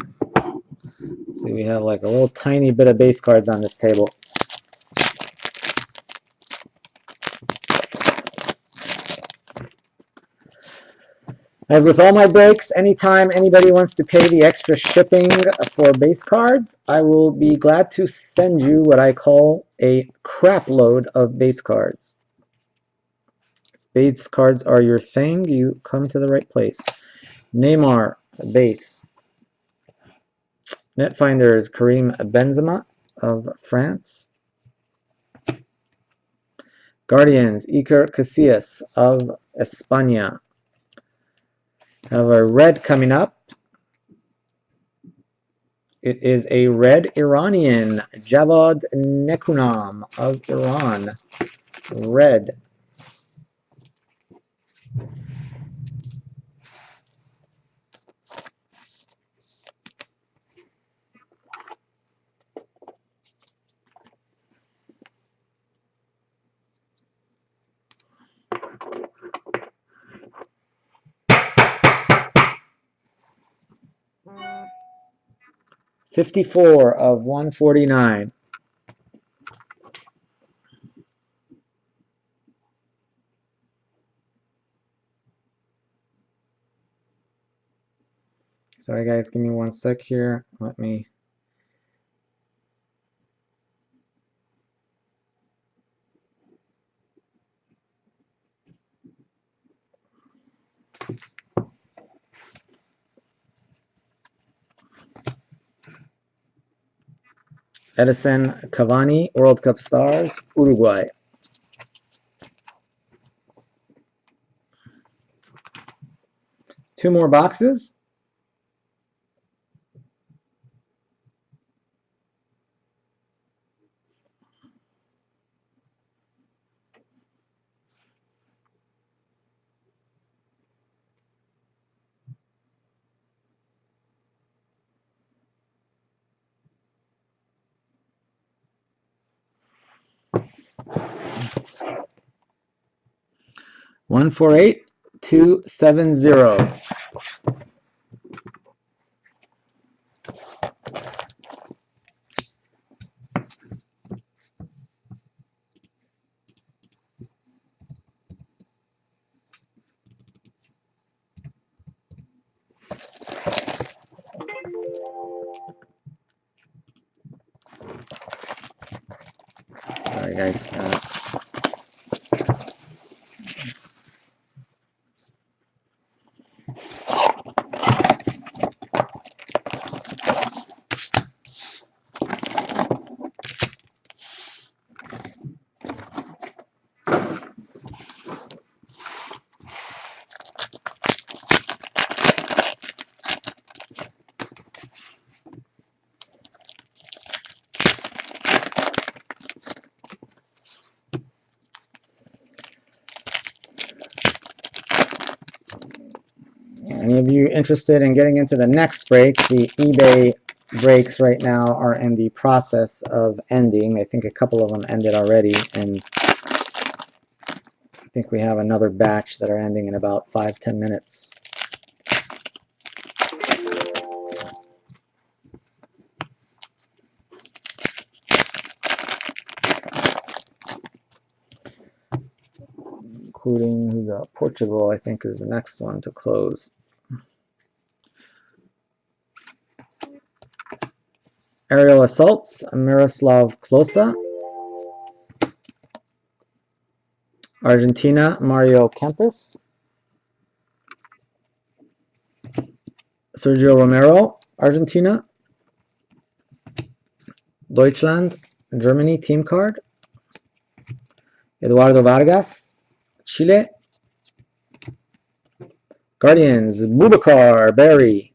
See, we have like a little tiny bit of base cards on this table. As with all my breaks, anytime anybody wants to pay the extra shipping for base cards, I will be glad to send you what I call a crap load of base cards. If base cards are your thing, you come to the right place. Neymar, base. Netfinders, Karim Benzema of France. Guardians, Iker Casillas of España. Have a red coming up. It is a red Iranian, Javad Nekunam of Iran. Red. $54 of $149. Sorry guys, give me 1 sec here. Let me... Edison Cavani, World Cup stars, Uruguay. Two more boxes. $148,270. Sorry guys. Any of you interested in getting into the next break? The eBay breaks right now are in the process of ending. I think a couple of them ended already, and I think we have another batch that are ending in about 5-10 minutes. Including Portugal, I think, is the next one to close. Aerial assaults, Miroslav Klose. Argentina, Mario Kempes. Sergio Romero, Argentina. Deutschland, Germany team card. Eduardo Vargas, Chile. Guardians, Boubacar Berry.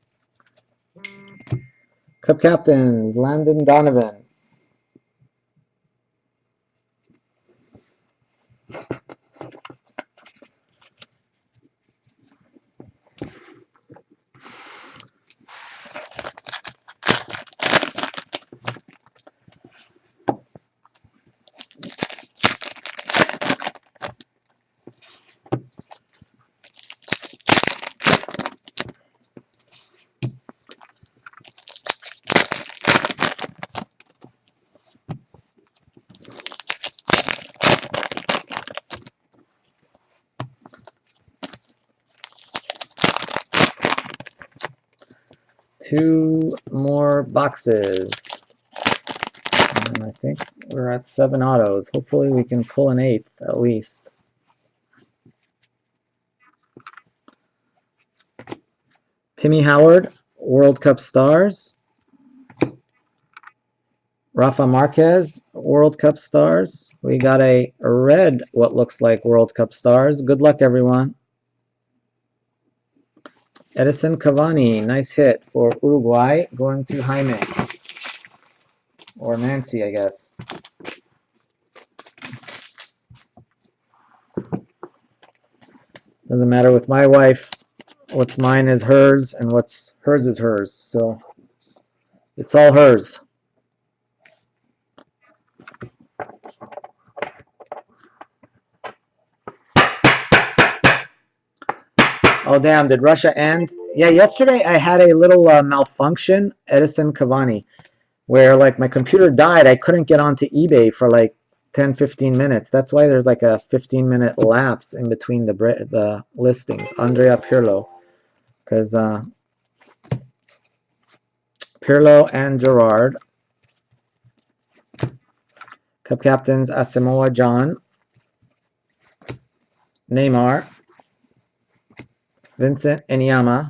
Cup captains, Landon Donovan. Two more boxes. And I think we're at 7 autos. Hopefully we can pull an 8th at least. Timmy Howard, World Cup stars. Rafa Marquez, World Cup stars. We got a red, what looks like World Cup stars. Good luck, everyone. Edison Cavani, nice hit for Uruguay, going to Jaime. Or Nancy, I guess. Doesn't matter with my wife. What's mine is hers, and what's hers is hers. So it's all hers. Oh, damn. Did Russia end? Yeah, yesterday I had a little malfunction, Edison Cavani, where like my computer died. I couldn't get onto eBay for like 10-15 minutes. That's why there's like a 15-minute lapse in between the listings. Andrea Pirlo. Because Pirlo and Gerard. Cup captains Asamoah Gyan, Neymar, Vincent Enyama,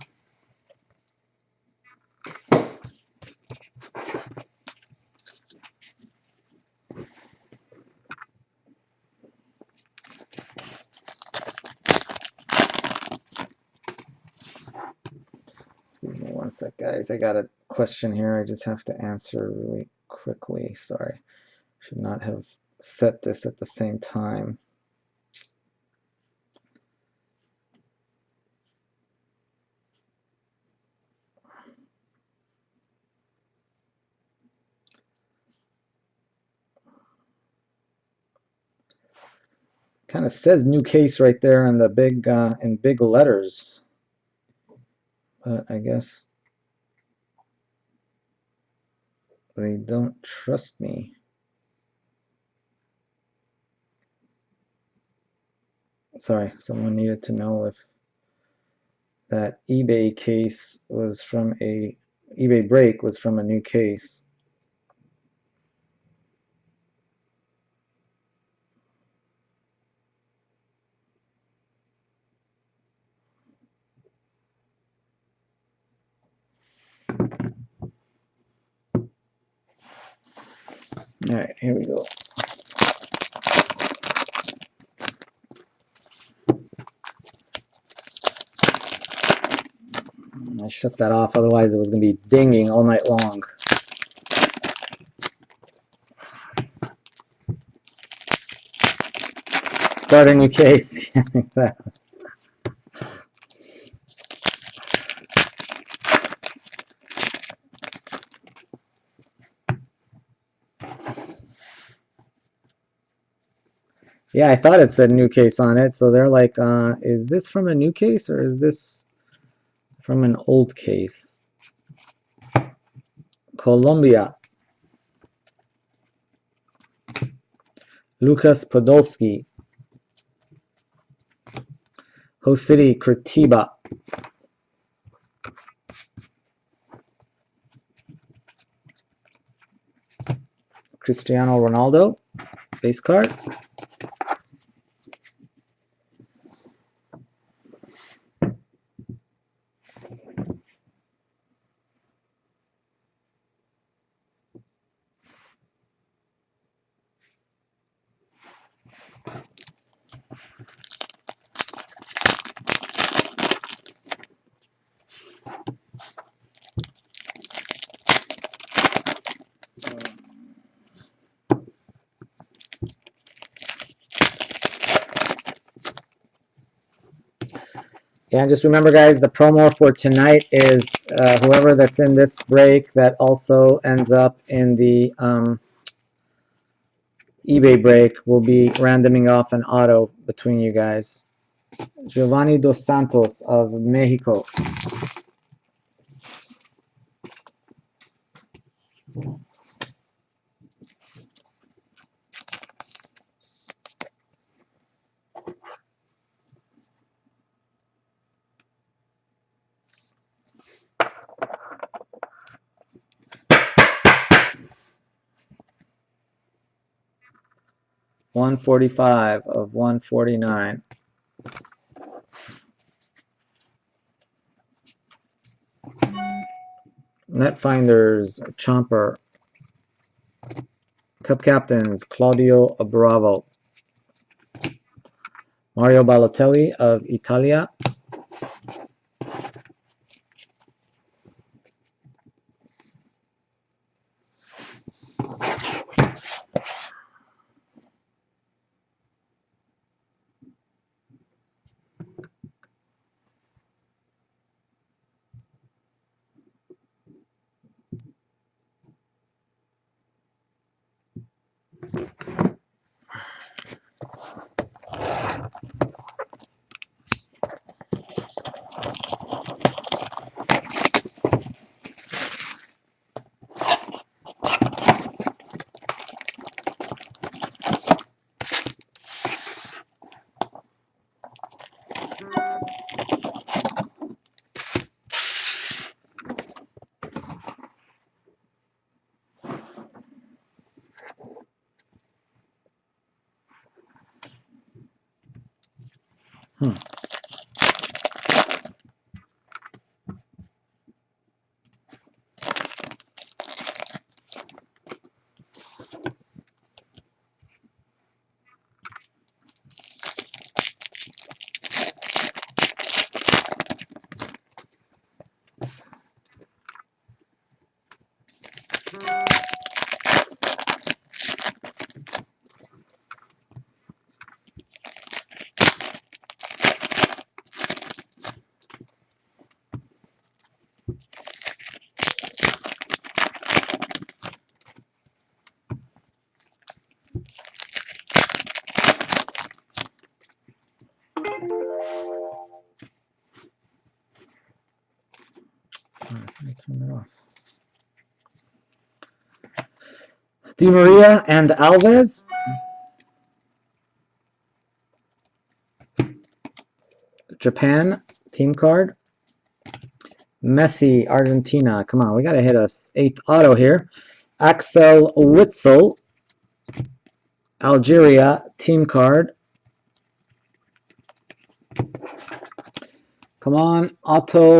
excuse me one sec, guys. I got a question here I just have to answer really quickly. Sorry. Should not have set this at the same time. Kind of says new case right there in the big in big letters, but I guess they don't trust me. Sorry, someone needed to know if that eBay case was from a eBay break was from a new case. All right, here we go. I shut that off, otherwise it was going to be dinging all night long. Start a new case. Yeah, I thought it said new case on it, so they're like, is this from a new case or is this from an old case? Colombia. Lucas Podolski. Host City, Curitiba. Cristiano Ronaldo. Base card. Yeah, and just remember, guys, the promo for tonight is whoever that's in this break that also ends up in the eBay break will be randoming off an auto between you guys. Giovanni Dos Santos of Mexico. $145 of $149. Netfinders, Chomper. Cup captains, Claudio Bravo. Mario Balotelli of Italia. Turn it off. Di Maria and Alves. Japan team card. Messi, Argentina. Come on, we got to hit us 8th auto here. Axel Witsel, Algeria team card. Come on, auto.